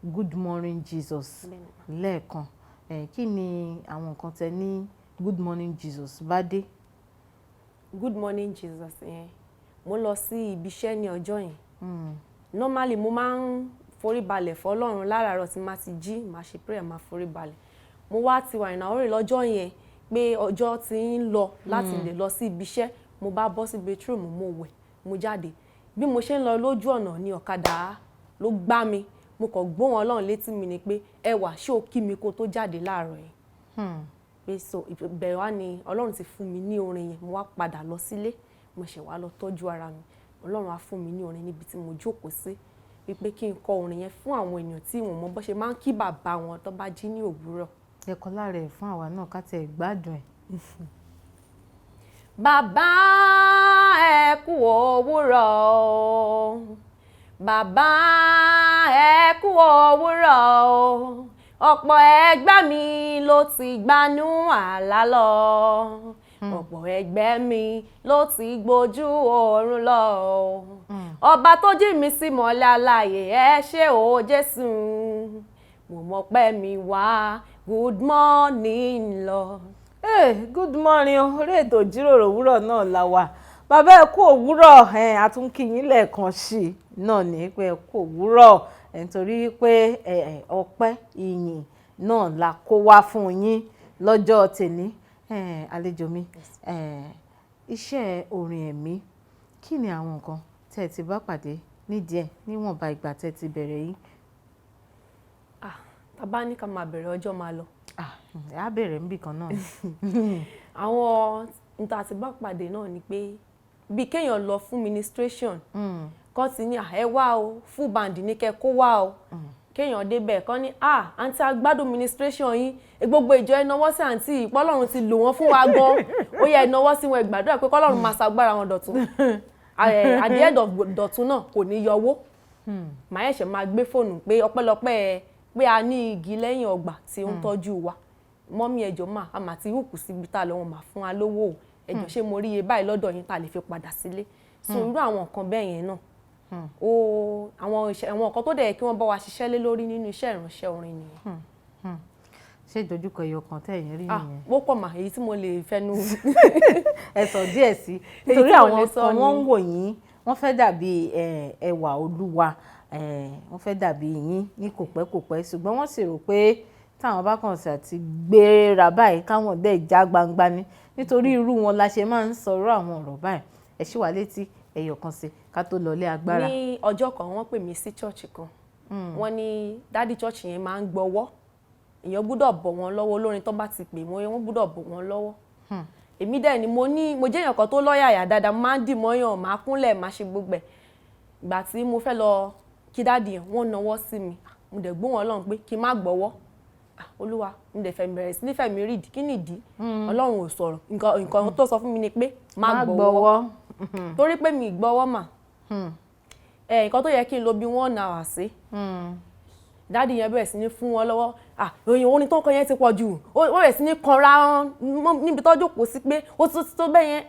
Good Morning Jesus lẹ́ẹ̀kan. Kí ni àwọn nǹkan tẹ ní Good Morning Jesus bá dé? Good Morning Jesus mo lọ sí ibi iṣẹ́ ní ọjọ́ yẹn. Normally mo máa ń forí balẹ̀ fọ́lọ́run láràárọ̀ tí máa ti jí máa ṣe prayer máa forí balẹ̀. Mo wá ti wà ìnáwó rẹ̀ lọ́jọ́ yẹn pé ọjọ́ ti ń lọ láti lè lọ sí ibi iṣẹ́. Mo bá bọ́ sí bedroom mo wẹ̀ mo jáde. Bí mo ṣe ń lọ lójú ọ̀nà ni ọ̀kadà ló gbá mi. Mo kàn gbóhùn Ọlọ́run létí mi ni pé ẹwà ṣé o kí mi kó tó jáde láàárọ̀ yẹn. Pé so ìbẹ̀rẹ̀ wá ni Ọlọ́run ti fún mi ní orin yẹn. Mo wá padà lọ sílé mo ṣẹ̀ wá lọ tọ́jú ara mi. Ọlọ́run á fún mi ní orin níbi tí mo jókòó sí wípé kí n kọ orin yẹn fún àwọn èèyàn tí wọ́n mọ bó ṣe máa ń kí bàbá wọn tó bá jí ní òwúrọ̀. Ẹ kọ lára ẹ̀ fún àwa náà ká tẹ̀ gbádùn ẹ̀. Bàbá ẹ kú òwúrọ̀ o, bàbá ẹ kú òwúrọ̀ o, ọ̀pọ̀ ẹgbẹ́ mi ló ti gbanú àlá lọ, ọ̀pọ̀ ẹgbẹ́ mi ló ti gbójú oorun lọ, ọba tó jí mi sí mọ́lẹ̀ alààyè ẹ ṣé o Jésù, mo mọ̀ pé mi wá good morning Lord. Good morning orí ètò ìjíròrò òwúrọ̀ náà la wà. Bàbá ẹ kú òwúrọ̀ àtúnkìyín lẹ́ẹ̀kan sí i náà ní pé ẹ kú òwúrọ̀ nítorí pé ọpẹ́ ìyìn náà la kó wá fún yín lọ́jọ́ tèmi. Àlejò mi iṣẹ́ orin ẹ̀mí kí ni àwọn nǹkan tẹ́ ẹ ti bá pàdé nídìí ẹ̀ níwọ̀nba ìgbà tẹ́ ẹ ti bẹ̀rẹ̀ yìí? Tá bá ní ká máa bẹ̀rẹ̀ ọjọ́ máa lọ. Á bẹ̀rẹ̀ níbì kan náà. Àwọn níta ti bá pàdé náà ni pé bí kéèyàn lọ fún ministration kọ́ ti ní ẹ wá o full band ní kẹ́ kó wá o kéèyàn débẹ̀ kọ́ ní àǹtí agbádùn ministration yín gbogbo ìjọ ẹ náwó sí àǹtí ìpọ́lọ́run ti lò wọ́n fún wa gan ó yẹ ẹ náwó sí wọn ìgbàdúrà pé kọ́lọ́run máa ṣàgbára wọn dọ̀tún at the end of dọ̀tún náà kò ní yọwó màá ẹ̀ṣẹ̀ máa gbé fóònù pé ọpẹ́lọpẹ́ pé a ní igi lẹ́yìn ọgbà tí ó ń tọ́jú wa mọ́mí ẹjọ́ máa a máa ti hùkù síbi tá a lọ́wọ́ máa fún wa lówó ẹjọ́ ṣé mo rí iye báyìí lọ́dọ̀ yín tá a lè fi padà sílé so irú àwọn nǹkan bẹ́ẹ̀ yẹn náà àwọn nǹkan tó dẹ̀ kí wọ́n bá wa ṣiṣẹ́ lé lórí nínú iṣẹ́ ìránṣẹ́ orin nìyẹn. ṣé ìdojúkọ ẹyọ kan tẹ̀yìn rí nìyẹn? wọ́n pọ̀ mà èyí tí mo lè fẹnu. ẹ sọ díẹ̀ sí nítorí àwọn kan wọ́n ń wò yín wọ́n fẹ́ dàbí ẹwà olúwa wọ́n fẹ́ dàbí yín ní kòpẹ́kòpẹ́ ṣùgbọ́n wọ́n sì rò pé táwọn bá kàn sí àti gbéra báyìí káwọn dẹ̀ já gbangba ni nítorí irú wọn la ṣe máa ń sọ̀rọ̀ àwọn ọ̀rọ̀ báyìí. ẹ ṣì wà létí ẹyọ kan sí ká tó lọlé agbára. ní ọjọ́ kan wọ́n pè mí sí chọ́ọ̀chì kan wọ́n ní dádì chọ́ọ̀chì yẹn máa ń gbọ́wọ́ èèyàn gbọ́dọ̀ bọ̀ wọ́n lọ́wọ́ olórin tó bá ti pè wọ́n gbọ́dọ̀ bọ̀ wọ́n lọ́wọ́. èmi dẹ̀ ni mo jẹ́ èèyàn kan tó lọ́yàyà dáadáa mo máa ń dì mọ́yàn máa kúnlẹ̀ máa ṣe gbogbo ẹ̀. ìgbà tí mo fẹ́ lọ kí dádì yẹn wọ́n nawọ́ sí mi mo dẹ̀ gbọ́ wọn lọ́run pé kí n má gbọ́wọ́. olúwa mo dẹ̀ fẹ́ bẹ̀rẹ̀ sí nífẹ̀ẹ́ mi rí ìdí kí nìdí ọlọ́run ò sọ̀rọ̀ nǹkan tó sọ fún mi ni pé má gbọ́wọ́ torí pé mi gbọ́wọ́ mà nǹkan tó yẹ kí n lo bí 1 hour sí dáàdì yẹn bẹ̀rẹ̀ sí ní fún wọn lọ́wọ́ òyìn orin tó ń kọ yẹn ti pọ̀ jù wọ́n bẹ̀rẹ̀ sí ní kanra níbi tó jókòó sí pé ó tó bẹ́ẹ̀ yẹn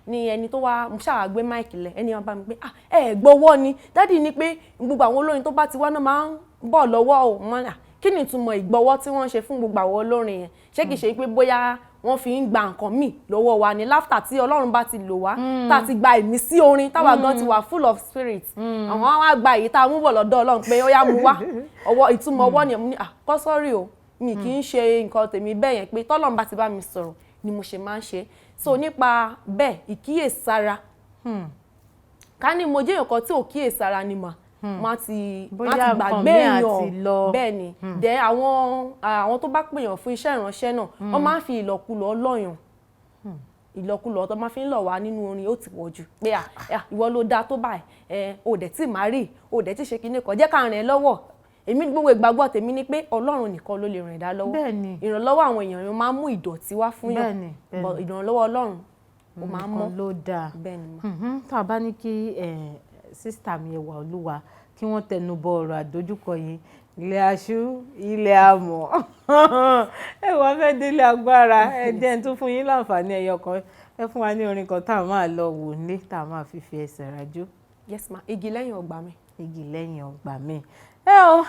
ni ẹni tó wá mo ṣáà gbé máìkì lẹ̀ ẹni wọn bá mi pé ẹ gbọ́wọ́ ni dáàdì ní pé gbogbo àwọn olórin tó bá ti wá náà máa ń bọ̀ lọ́wọ́ ò mọ́ kí ni ìtumọ̀ ìgbọ́wọ́ tí wọ́n ń ṣe fún gbogbo àwọn olórin yẹn ṣé kìí ṣe pé bóyá wọ́n fi ń gba nǹkan míì lọ́wọ́ wa ni láftà tí Ọlọ́run bá ti lò wá tá a ti gba ìmísí orin táwa gan ti wà full of spirit àwọn á gba èyí tá a mú bọ̀ lọ́dọ̀ Ọlọ́run pé ó yá mu wá ìtumọ̀ ọwọ́ ni ní àkọ́sọ́rì o mi kì í ṣe nǹkan tèmi bẹ́ẹ̀ yẹn pé tọ́lọ́run bá ti bá mi sọ̀rọ̀ ni mo ṣe máa ń ṣe so nípa bẹ́ẹ̀ ìkíyèsára ká ní mo jẹ́ nǹkan tí ò kíyèsára ni mà má ti gbàgbé èèyàn bẹ́ẹ̀ ni dẹ̀ àwọn tó bá pèèyàn fún iṣẹ́ ìránṣẹ́ náà wọ́n máa ń fi ìlọ̀kulọ̀ ọlọ́yàn ìlọ̀kulọ̀ tó máa fi ń lọ̀ wá nínú orin ó ti pọ̀ jù pé ìwọ ló dáa tó báyìí o dẹ̀ tí má rí o dẹ̀ tí ṣe kinní kan jẹ́ ká ràn ẹ́ lọ́wọ́ èmi gbogbo ìgbàgbọ́ tèmi ni pé Ọlọ́run nìkan ló lè ràn dá lọ́wọ́ ìrànlọ́wọ́ àwọn èèyàn yẹn máa ń mú ìdọ̀tí wá fún yàn ìrànlọ́wọ́ Ọlọ́run ó máa ń mọ́ ló dáa tá a bá ní kí sísítà mi ẹwà olúwa kí wọ́n tẹnu bọ ọ̀rọ̀ àdójúkọ yìí ilẹ̀ aṣú ilẹ̀ amọ̀ ẹwà fẹ́ délé agbára ẹ̀dẹ́ tó fún yín láǹfààní ẹyọ kan ẹ fún wa ní orin kan tá a máa lọ wò ní tá a máa fi ẹsẹ̀ rajó. yes ma igi lẹ́yìn ọgbà mi. igi lẹ́yìn ọgbà mi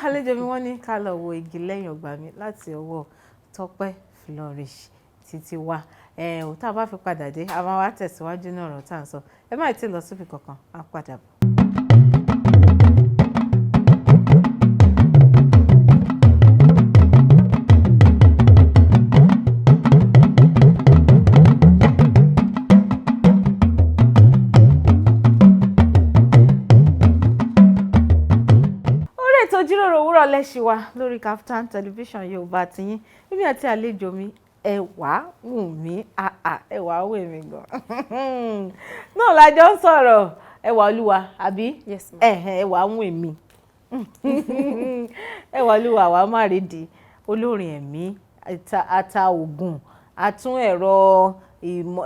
àlejò mi wọ́n ní ká lọ wo igi lẹ́yìn ọgbà mi láti ọwọ́ Tọ́pẹ́ Flourish títí wá tá a bá fi padà dé a máa wá tẹ̀síwájú ní ọ̀rọ̀ tá à ń sọ ẹ má tí ì lọ síbi kankan á padà bọ̀. Ìjíròrò òwúrọ̀ lẹ́ṣin wa lórí Kaftan television Yorùbá tiyín níbi àti àlejò mi Ẹwàwùnmí ẹwà wù mí gan náà lájọ ń sọ̀rọ̀ ẹwà olúwa àbí ẹwà wù mí ẹwà olúwa wà má rí di olórin ẹ̀mí ata ògùn àtún ẹ̀rọ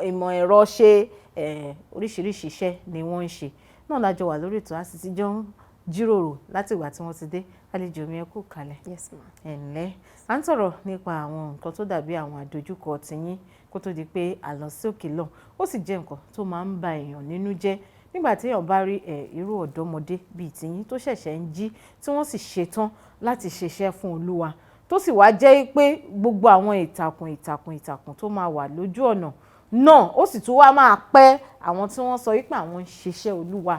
ìmọ̀ ẹ̀rọ ṣe oríṣiríṣi iṣẹ́ ni wọ́n ń ṣe náà lájọ wà lórí ètò àsìtì jọ ń jíròrò láti ìgbà tí wọ́n ti dé àlejò mi ẹ kú kalẹ̀. Yes ma. ẹ̀ǹlẹ́ à ń sọ̀rọ̀ nípa àwọn nǹkan tó dàbí àwọn àdójúkọ tiyín kó tó di pé àlọ́ sí òkè lọ ó sì jẹ́ nǹkan tó máa ń ba èèyàn nínú jẹ́ nígbà tí èèyàn bá rí irú ọ̀dọ́mọdé bíi tiyín tó ṣẹ̀ṣẹ̀ ń jí tí wọ́n sì ṣetán láti ṣiṣẹ́ fún Olúwa tó sì wá jẹ́ pé gbogbo àwọn ìtàkùn tó máa wà lójú ọ̀nà náà ó sì tún wá máa pẹ́ àwọn tí wọ́n sọ wípé àwọn ń ṣiṣẹ́ Olúwa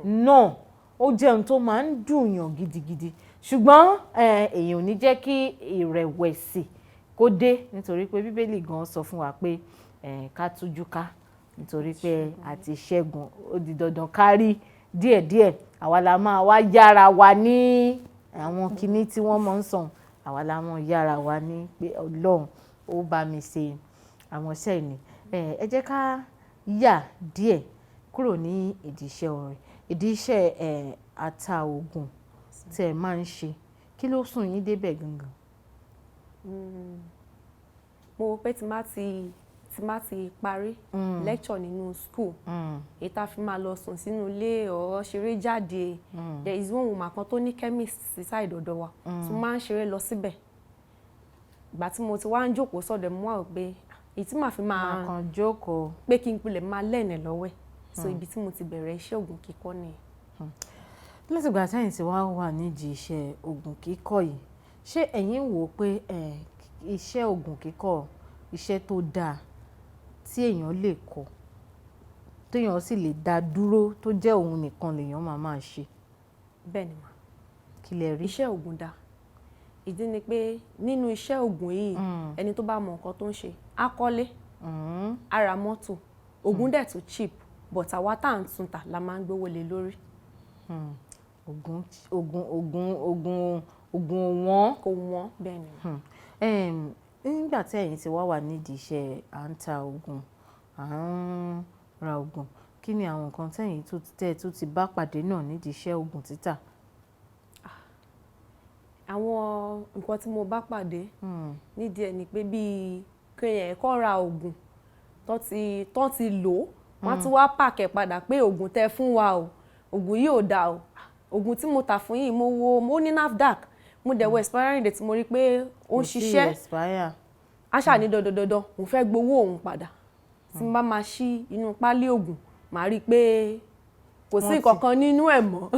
náà ó jẹ́ ohun tó máa ń dùnyàn gidigidi ṣùgbọ́n èèyàn ò ní jẹ́ kí ìrẹ̀wẹ̀sì kó dé nítorí pé Bíbélì gan sọ fún wa pé ká tújú ká nítorí pé àti ṣẹ́gun ó di dandan kárí díẹ̀díẹ̀ àwa la máa wá yára wa ní àwọn kinní tí wọ́n máa ń sọ àwa la máa yára wa ní pé Ọlọ́run ó bá mi ṣe àwọn iṣẹ́ ìní ẹ jẹ́ ká yà díẹ̀ kúrò ní ìdí iṣẹ́ orin ìdí iṣẹ́ ata ògùn tí ẹ máa ń ṣe kí ló sùn yín débẹ̀ gangan. mo rò pé tí má ti parí lecture nínú school èyí tá a fi máa lọ sùn sínú ilé ọ̀ ṣeré jáde there is one woman kan tó ní chemist sí side ọ̀dọ̀ wa tí mo máa ń ṣeré lọ síbẹ̀ ìgbà tí mo ti wá ń jókòó sọ́dọ̀ mo wá rò pé èyí tí màá fi máa kàn jókòó pé kí n pilẹ̀ máa lẹ́ẹ̀nẹ̀ lọ́wọ́ ẹ̀ so ibi tí mo ti bẹ̀rẹ̀ iṣẹ́ ògùn kíkọ́ nìyẹn. látìgbà tẹ́yìn tí wàá wà nídìí iṣẹ́ oògùn kíkọ yìí, ṣé ẹ̀yin wò ó pé iṣẹ́ oògùn kíkọ iṣẹ́ tó dáa tí èèyàn lè kọ́ téèyàn sì lè dá dúró tó jẹ́ òun nìkan lèèyàn máa ṣe? Bẹ́ẹ̀ ni mà. Kí lẹ rí? Iṣẹ́ oògùn dáa. Ìdí ni pé nínú iṣẹ́ oògùn yìí ẹni tó bá mọ nǹkan tó ń ṣe á kọ́lé, á ra mọ́tò, oògùn dẹ̀ tún cheap but àwa tá à ń tún tà la máa ń gbówó lé lórí. Oògùn wọ́n. Kò wọ́n bẹ́ẹ̀ ni. Nígbà tí ẹ̀yin ti wá wà nídìí iṣẹ́ à ń ta oògùn à ń ra oògùn, kí ni àwọn nǹkan tẹ́yìn tó ti bá pàdé náà nídìí iṣẹ́ oògùn títà? Àwọn nǹkan tí mo bá pàdé nídìí ẹ̀ ni pé bíi kéèyàn kó ra oògùn tó ti lò wọ́n á tún wá pààkẹ́ padà pé oògùn tẹ́ fún wa o oògùn yìí ò dáa o, oògùn tí mo tà fún yìí mo ní NAFDAC, mo dẹ̀ wo expiring date mo rí pé ó ń ṣiṣẹ́, á ṣà ní dandan mo fẹ́ gbowó òun padà. Tí n bá máa ṣí inú pálí oògùn màá rí i pé kò sí nǹkan kan nínú ẹ̀ mọ́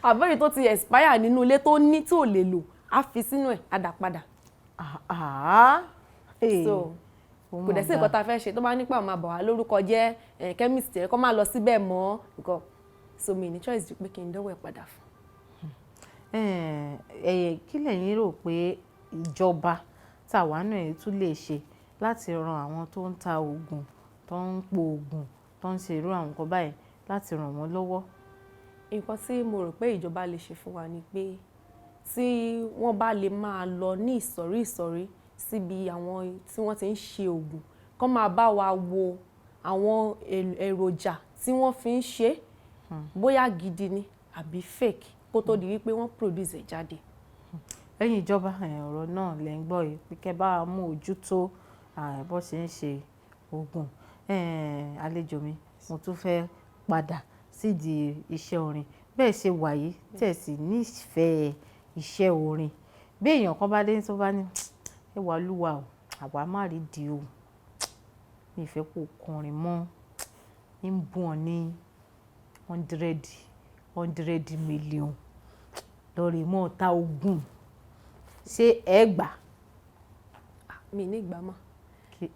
àbẹ́rẹ́ tó ti expire nínú ilé tó ní tí ò lè lò á fi sínú ẹ̀ á dà padà. So kò dẹ̀ sí nǹkan tá a fẹ́ ṣe tó bá nípa àwọn àbọ̀ wá lórúkọ jẹ́ chemist ẹ̀ kó má lọ síbẹ̀ mọ́ nǹkan, so mi ní choice ju pé kí n dánwò ẹ̀ padà fún. Kí lẹ̀yin rò pé ìjọba tàwa náà tún lè ṣe láti ran àwọn tó ń ta oògùn tó ń po oògùn tó ń ṣe irú àwọn nǹkan báyìí láti ràn wọ́n lọ́wọ́? Nǹkan tí mo rò pé ìjọba lè ṣe fún wa ni pé tí wọ́n bá lè máa lọ ní ìsọ̀rí síbi àwọn tí wọ́n ti ń ṣe oògùn kó máa bá wa wo àwọn èròjà tí wọ́n fi ń ṣe bóyá gidi ni àbí fake kó tó di wípé wọ́n produce ẹ̀ jáde. Lẹ́yìn ìjọba ọ̀rọ̀ náà lẹ́ ń gbọ́ yìí pé kẹ́ bá mú ojú tó bó ṣe ń ṣe oògùn. Àlejò mi mo tún fẹ́ padà sídìí iṣẹ́ orin bẹ́ẹ̀ ṣe wà yìí tẹ̀sí nífẹ̀ẹ́ iṣẹ́ orin. Bí èèyàn kan bá dé tó bá ní ẹ wà lúwa o àwa má rí di o mi ìfẹ́ kó kọrin mọ́ ń bùn ọ ní 100 million lórí mọ́ ta oògùn, ṣé ẹ gbà? Mi ní ìgbà mọ́.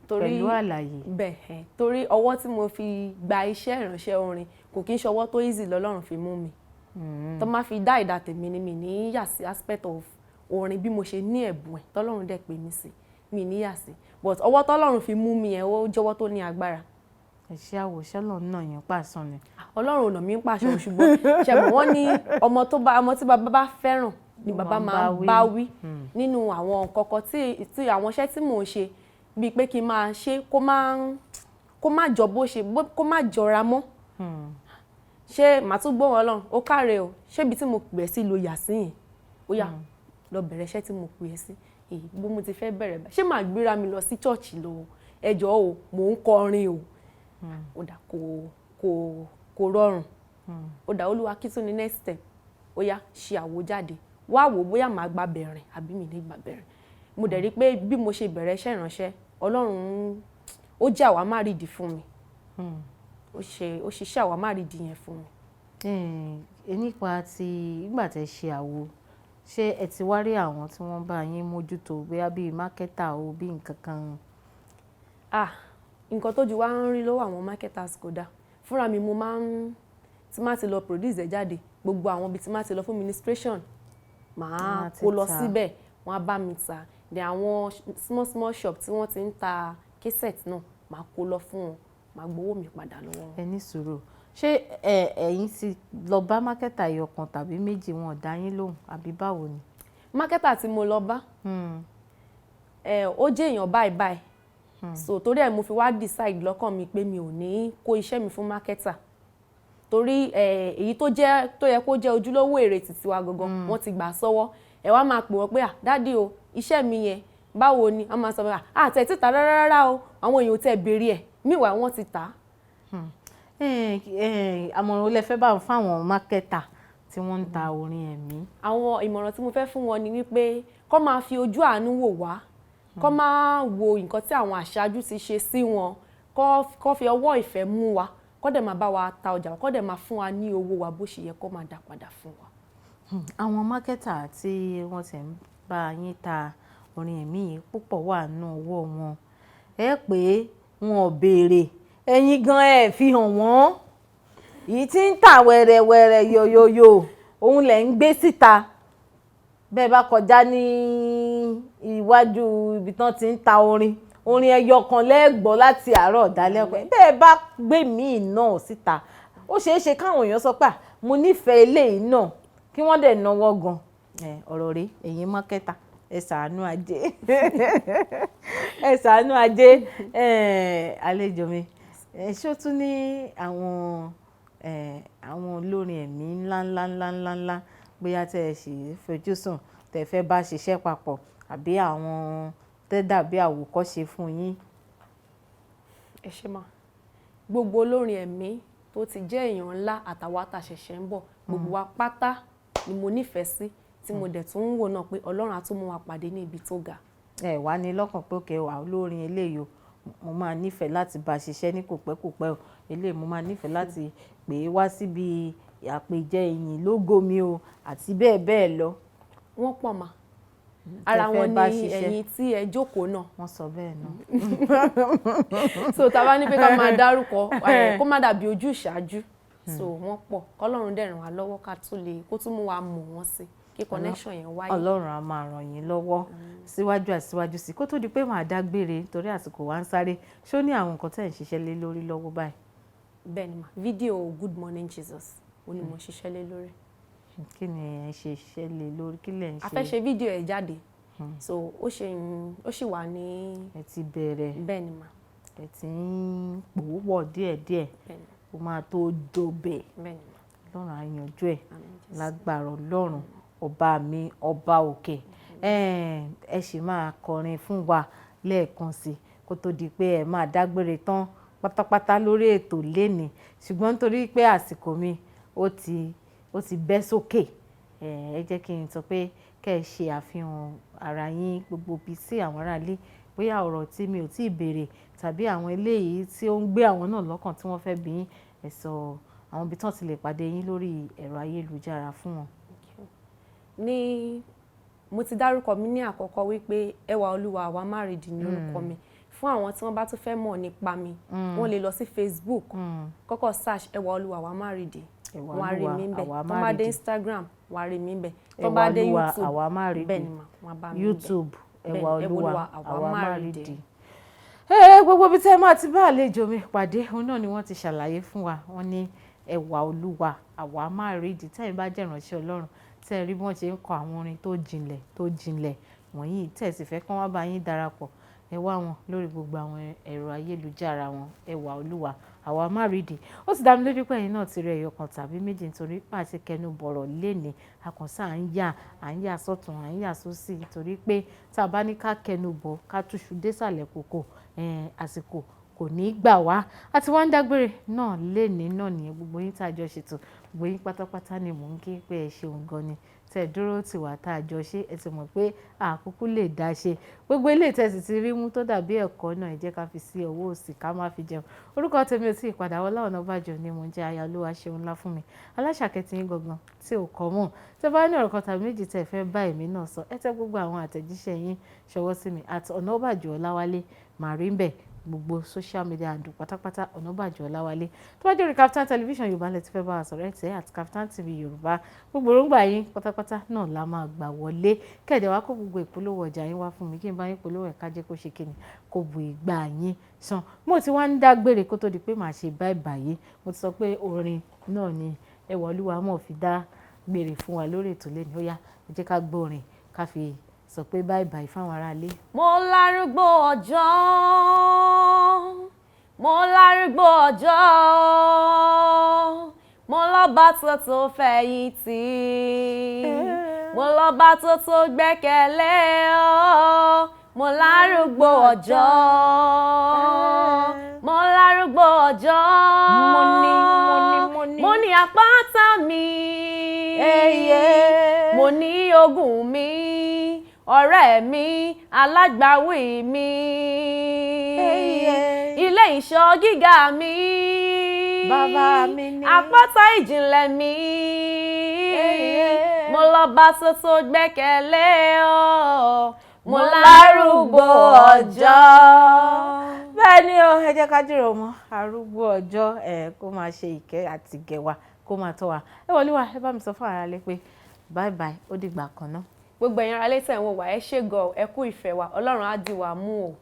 Pẹ̀lú àlàyé. Bẹ́ẹ̀ torí ọwọ́ tí mo fi gba iṣẹ́ ìránṣẹ́ orin kò kí ń ṣọwọ́ tó easy lọ́lọ́run fi mú mi. Tó máa fi dá ìdá tèmi ni mi ní yà sí aspect of orin bí mo ṣe ní ẹ̀bùn ẹ̀ tọ́lọ́run dẹ̀ pè mí sí mi ní yà sí but ọwọ́ tọ́lọ́run fi mú mi ẹ̀ ó jọwọ́ tó ní agbára. Ẹ̀ṣẹ́ àwòṣẹ́ lọ́nà náà yẹn pàṣán ni. Ọlọ́run ò nà mí ń pàṣẹ ṣùgbọ́n ṣẹ̀mọ̀ wọ́n ní ọmọ tí bàbá bá fẹ́ràn ni bàbá máa bá wí nínú àwọn kọ̀ọ̀kan tí àwọn iṣẹ́ tí mò ń ṣe bíi pé kí n máa ṣe kó má jọ bó ṣe kó má jọra mọ́. Ṣé màá tún gbọ́ wọn lọ́run ó káre o ṣé ibi tí mo pè é sí lo yà sí yẹn ó yá lọ bẹ̀rẹ̀ iṣẹ́ tí mo pè é sí bó mo ti fẹ́ bẹ̀rẹ̀ bá ṣé màá gbéra mi lọ sí chọ́ọ̀chì lọ ẹjọ́ o mò ń kọrin o ó dà kò rọrùn ó dà Olúwa kí tún ní next step ó yá ṣe àwo jáde wá wò bóyá màá gba bẹ̀rẹ̀ àbí mi ní gba bẹ̀rẹ̀. Mo dẹ̀ rí pé bí mo ṣe bẹ̀rẹ̀ iṣẹ́ ìránṣẹ́ Ọlọ́run ó jẹ́ àwa má rídìí fún mi ó ṣiṣẹ́ àwa má rídìí yẹn fún mi. Nípa ti ìgbà tẹ́ ṣe àwo ṣé ẹ ti wá rí àwọn tí wọ́n bá yín mójútó bóyá bíi mákẹ́tà o bí nǹkan kan? Nǹkan tójú wa ń rí lọ́wọ́ àwọn marketers kò dáa fúnra mi mo máa ń tí má ti lọ produce ẹ̀ jáde gbogbo àwọn ibi tí má ti lọ fún ministration màá kó lọ síbẹ̀ wọ́n á bá mi tà ní àwọn small shop tí wọ́n ti ń ta cassette náà màá kó lọ fún wọn màá gbowó mi padà lọ́wọ́ wọn. Ẹ ní sùúrù ṣé ẹ̀yin ti lọ bá mákẹ́tà ẹyọkan tàbí méjì wọn ò dá yín lóhùn àbí báwo ni? Mákẹ́tà tí mo lọ bá ó jẹ́ èèyàn báyìí so torí ẹ̀ mo fi wá decide lọ́kàn mi pé mi ò ní kó iṣẹ́ mi fún mákẹ́tà torí èyí tó yẹ kó jẹ́ ojúlówó èrè títí wa gangan wọ́n ti gbà sọ́wọ́ ẹ wá máa pè wọ́n pé dádì o iṣẹ́ mi yẹn báwo ni wọ́n máa sọ pé àtẹ̀ tí tà rárá o àwọn èèyàn tẹ̀ béèrè ẹ̀ míwà wọ́n ti tà. Àmọ̀ràn olè fẹ́ bá fáwọn mákẹ́tà tí wọ́n ń ta orin ẹ̀mí. Àwọn ìmọ̀ràn tí mo fẹ́ fún wọn ni wípé kó máa fi ojú àánú wò wá kó máa wo nǹkan tí àwọn aṣáájú ti ṣe sí wọn kó fi ọwọ́ ìfẹ́ mú wa kó dẹ̀ máa bá wa ta ọjà wa, kó dẹ̀ máa fún wa ní owó wa bó ṣe yẹ kó máa dá padà fún wa. Àwọn mákẹ́tà tí wọ́n ti ń bá yín ta orin ẹ̀mí yìí púpọ̀ wà nínú owó wọn. Ẹ pé wọn ò béèrè, ẹ̀yin gan ẹ fi hàn wọ́n. Èyí tí ń tà wẹ̀rẹ̀wẹ̀rẹ̀ yòyòyò òun lẹ̀ ń gbé síta. Bẹ́ẹ̀ bá kọjá ní iwájú ibi tán ti ń ta orin ẹyọ kan lẹ́gbọ́ láti àárọ̀ dálẹ́ pẹ́. Bẹ́ẹ̀ bá gbé míì náà síta, ó ṣeé ṣe káwọn èèyàn sọ pé mo nífẹ̀ẹ́ eléyìí náà kí wọ́n dẹ̀ náwó gan. Ọ̀rọ̀ rèé, ẹ̀yin mákẹ́tà ẹ ṣàánú ajé. Ẹ ṣàánú ajé. Àlejò mi, ṣé ó tún ní àwọn olórin ẹ̀mí ńláńlá bóyá tẹ́ ẹ sì fojú sùn tẹ́ fẹ́ bá ṣiṣẹ́ papọ̀ àbí àwọn tẹ́ dàbí àwòkọ́ṣe fún yín? Ẹ ṣé mà. Gbogbo olórin ẹ̀mí tó ti jẹ́ èèyàn ńlá àtàwọn àtàṣẹ̀ṣẹ̀ ń bọ̀, gbogbo wa pátá ni mo nífẹ̀ẹ́ sí, tí mo dẹ̀ tún ń wò náà pé Ọlọ́run á tún mú wa pàdé ní ibi tó ga. Ẹ wá ní lọ́kàn pé òkè wà olórin eléyìí o, mo máa nífẹ̀ẹ́ láti bá ṣiṣẹ́ ní kòpẹ́kòpẹ́ o, eléyìí mo máa nífẹ̀ẹ́ láti pè é wá síbi àpèjẹ ìyìn lógo mi o àti bẹ́ẹ̀ bẹ́ẹ̀ lọ. Wọ́n pọ̀ mà. Ara wọn ni ẹ̀yin tí ẹ jókòó náà. Wọ́n sọ bẹ́ẹ̀ náà. So tá a bá ní pé ká máa dárúkọ kó má dàbí ojú ìṣáájú. So wọ́n pọ̀, kọ́lọ́run dẹ̀ ràn wá lọ́wọ́ kó tún mú wa mọ̀ wọ́n sí, kí connection yẹn wáyé. Ọlọ́run á máa ràn yín lọ́wọ́ síwájú àsíwájú sí. Kó tó di pé màá dágbére torí àsìkò wa ń sáré, ṣó ní àwọn nǹkan tẹ́ ẹ̀ ń ṣiṣẹ́ lé lórí lọ́wọ́ báyìí? Bẹ́ẹ̀ ni mà, fídíò Good Morning Jesus ó ní mo ṣiṣẹ́ lé lórí. Kí ni ẹ ń ṣe iṣẹ́ lé lórí? Kí lẹ̀ ń ṣe? A fẹ́ ṣe fídíò ẹ̀ jáde, so ó ṣì wà ní. Ẹ ti bẹ̀rẹ̀. Bẹ́ẹ̀ ni mà. Ẹ ti ń pòwọ́ díẹ̀díẹ̀. Ó máa tó dóbẹ̀. Bẹ́ẹ̀ ni mà. Ọlọ́run á yanjú ẹ̀ lágbára Ọlọ́run ọba mi ọba òkè. Ẹ sì máa kọrin fún wa lẹ́ẹ̀kan sí kó tó di pé ẹ máa dágbére tán pátápátá lórí ètò lénìí, ṣùgbọ́n nítorí pé àsìkò mi ó ti bẹ́ sókè. Ẹ jẹ́ kí n sọ pé kẹ́ ẹ ṣe àfihàn ara yín gbogbo bíi sí àwọn aráalé, bóyá ọ̀rọ̀ tí mi ò tí ì béèrè tàbí àwọn eléyìí tí ó ń gbé àwọn náà lọ́kàn tí wọ́n fẹ́ bi yín, ẹ sọ àwọn ibi tí wọ́n ti lè pàdé yín lórí ẹ̀rọ ayélujára fún wọn. Mo ti dárúkọ mi ní àkọ́kọ́ wípé Ẹwà Olúwa Àwa Márìdì ní orúkọ mi. Fún àwọn tí wọ́n bá tún fẹ́ mọ̀ nípa mi, wọ́n lè lọ sí Facebook, kọ́kọ́ search Ẹwà Olúwa Àwa Márìdì, wọ́n á rí mi ńbẹ̀. Tó bá dé Instagram, wọ́n á rí mi ńbẹ̀. Tó bá dé YouTube, bẹ́ẹ̀ ni mà, wọ́n á bá mi ńbẹ̀. YouTube Ẹwà Olúwa Àwa Márìdì. Gbogbo ibi tẹ́ máa ti bá àlejò mi pàdé òun náà ni wọ́n ti ṣàlàyé fún wa. Wọ́n ní Ẹwà Olúwa Àwa Márìdì. Tẹ́yin bá jẹ́ ìránṣẹ́ Ọlọ́run, tẹ́ rí bí wọ́n ṣe ń kọ àwọn orin tó jinlẹ̀ wọ̀nyí, tẹ́ sì fẹ́ kí wọ́n bá yín darapọ̀, ẹ wá wọn lórí gbogbo àwọn ẹ̀rọ ayélujára wọn, Ẹwà Olúwa Àwa Márìdì. Ó ti dá mi lójú pé ẹ̀yin náà ti rí ẹyọ kan tàbí méjì nítorí pé àti kẹnu bọ̀rọ̀ lénìí àkànṣá à ń yà sọ́tún à ń yà sósì nítorí pé tá a bá ní ká kẹnu bọ̀ ká túṣu désàlẹ̀ kòkò àsìkò kò ní gbà wá. Àti wá ń dágbére náà lénìí náà nìyẹn. Gbogbo yín tá a jọ ṣètò, gbogbo yín pátápátá ni mò ń kí pé ẹ ṣeun gan ni tẹ́ dúró tì wá tá a jọ ṣe. Ẹ ti mọ̀ pé àkókò lè dá ṣe gbogbo ilé tẹ́ sì ti rí mú tó dàbí ẹ̀kọ́ náà, ẹ jẹ́ ká fi sí ọwọ́ òsì ká má fi jẹun. Orúkọ tèmi ò tí ì padà, Ọlá Ọ̀nàbàjọ́ ni mò ń jẹ́ aya Olúwa ṣeun ńlá fún mi, aláṣàkẹ́tì yín gangan tí ò kọ́ mọ̀. Tẹ́ bá ní ọ̀rọ̀ kan tàbí méjì tẹ́ fẹ́ bá èmi náà sọ, ẹ tẹ́ gbogbo àwọn àtẹ̀jíṣẹ́ yín ṣọwọ́ sí mi @Ọ̀nàbàjọ́ Ọláwálé màrí ń bẹ̀ gbogbo social media handle pátápátá Ọ̀nàbàjọ́ Ọláwálé. Tó bá jẹ́ orí Kaftan television Yorùbá lẹ ti fẹ́ bá wa sọ̀rọ̀ ẹ̀ tẹ́ @Kaftan TV Yorùbá. Gbogbo òrùngbà yín pátápátá náà la máa gbà wọlé. Kẹ̀dẹ̀ wá kó gbogbo ìpolówó ọjà yín wá fún mi kí n bá yín polówó ẹ̀ ká jẹ́ kó ṣe kíni kó bu ìgbà yín sàn. Mo ti wá ń dágbére kó tó di pé màá ṣe báyìí báyìí. Mo ti sọ pé orin náà ni Ẹwà Olúwa mọ̀ fi dá gbére fún wa lórí ètò lẹ́nu. Ó yá ẹ jẹ́ ká gbọ́ orin ká fi sọ pé báyìí báyìí fáwọn aráalé. Mo lárúgbó ọjọ́, mo lárúgbó ọjọ́, mo lọ́ba tó fẹ̀yìntì, mo lọ́ba tó gbẹ́kẹ̀lé ọ, mo lárúgbó ọjọ́, mo lárúgbó ọjọ́, mo ní àpáta mi, mo ní ogun mi, ọ̀rẹ́ mi, alágbàwí mi, ilé ìṣọ́ gíga mi. bàbá mi ni. Àpáta ìjìnlẹ̀ mi. Mo lọ́ba ṣoṣo gbẹ́kẹ̀lé ọ. Mo lárúgbó ọjọ́. Bẹ́ẹ̀ ni o, ẹ jẹ́ ká jíròrò mọ́ arúgbó ọjọ́ kó máa ṣe ìkẹ́ àti ìgẹ̀wà kó máa tọ́ wa. Ẹ wọlé wá, ẹ bá mi sọ fún ara lé pé bye bye ó dìgbà kan náà. Gbogbo ẹ̀yin ará lé tẹ̀ ń wò wá, ẹ ṣé gan, ẹ kú ìfẹ́ wa, Ọlọ́run á dì wá mú o.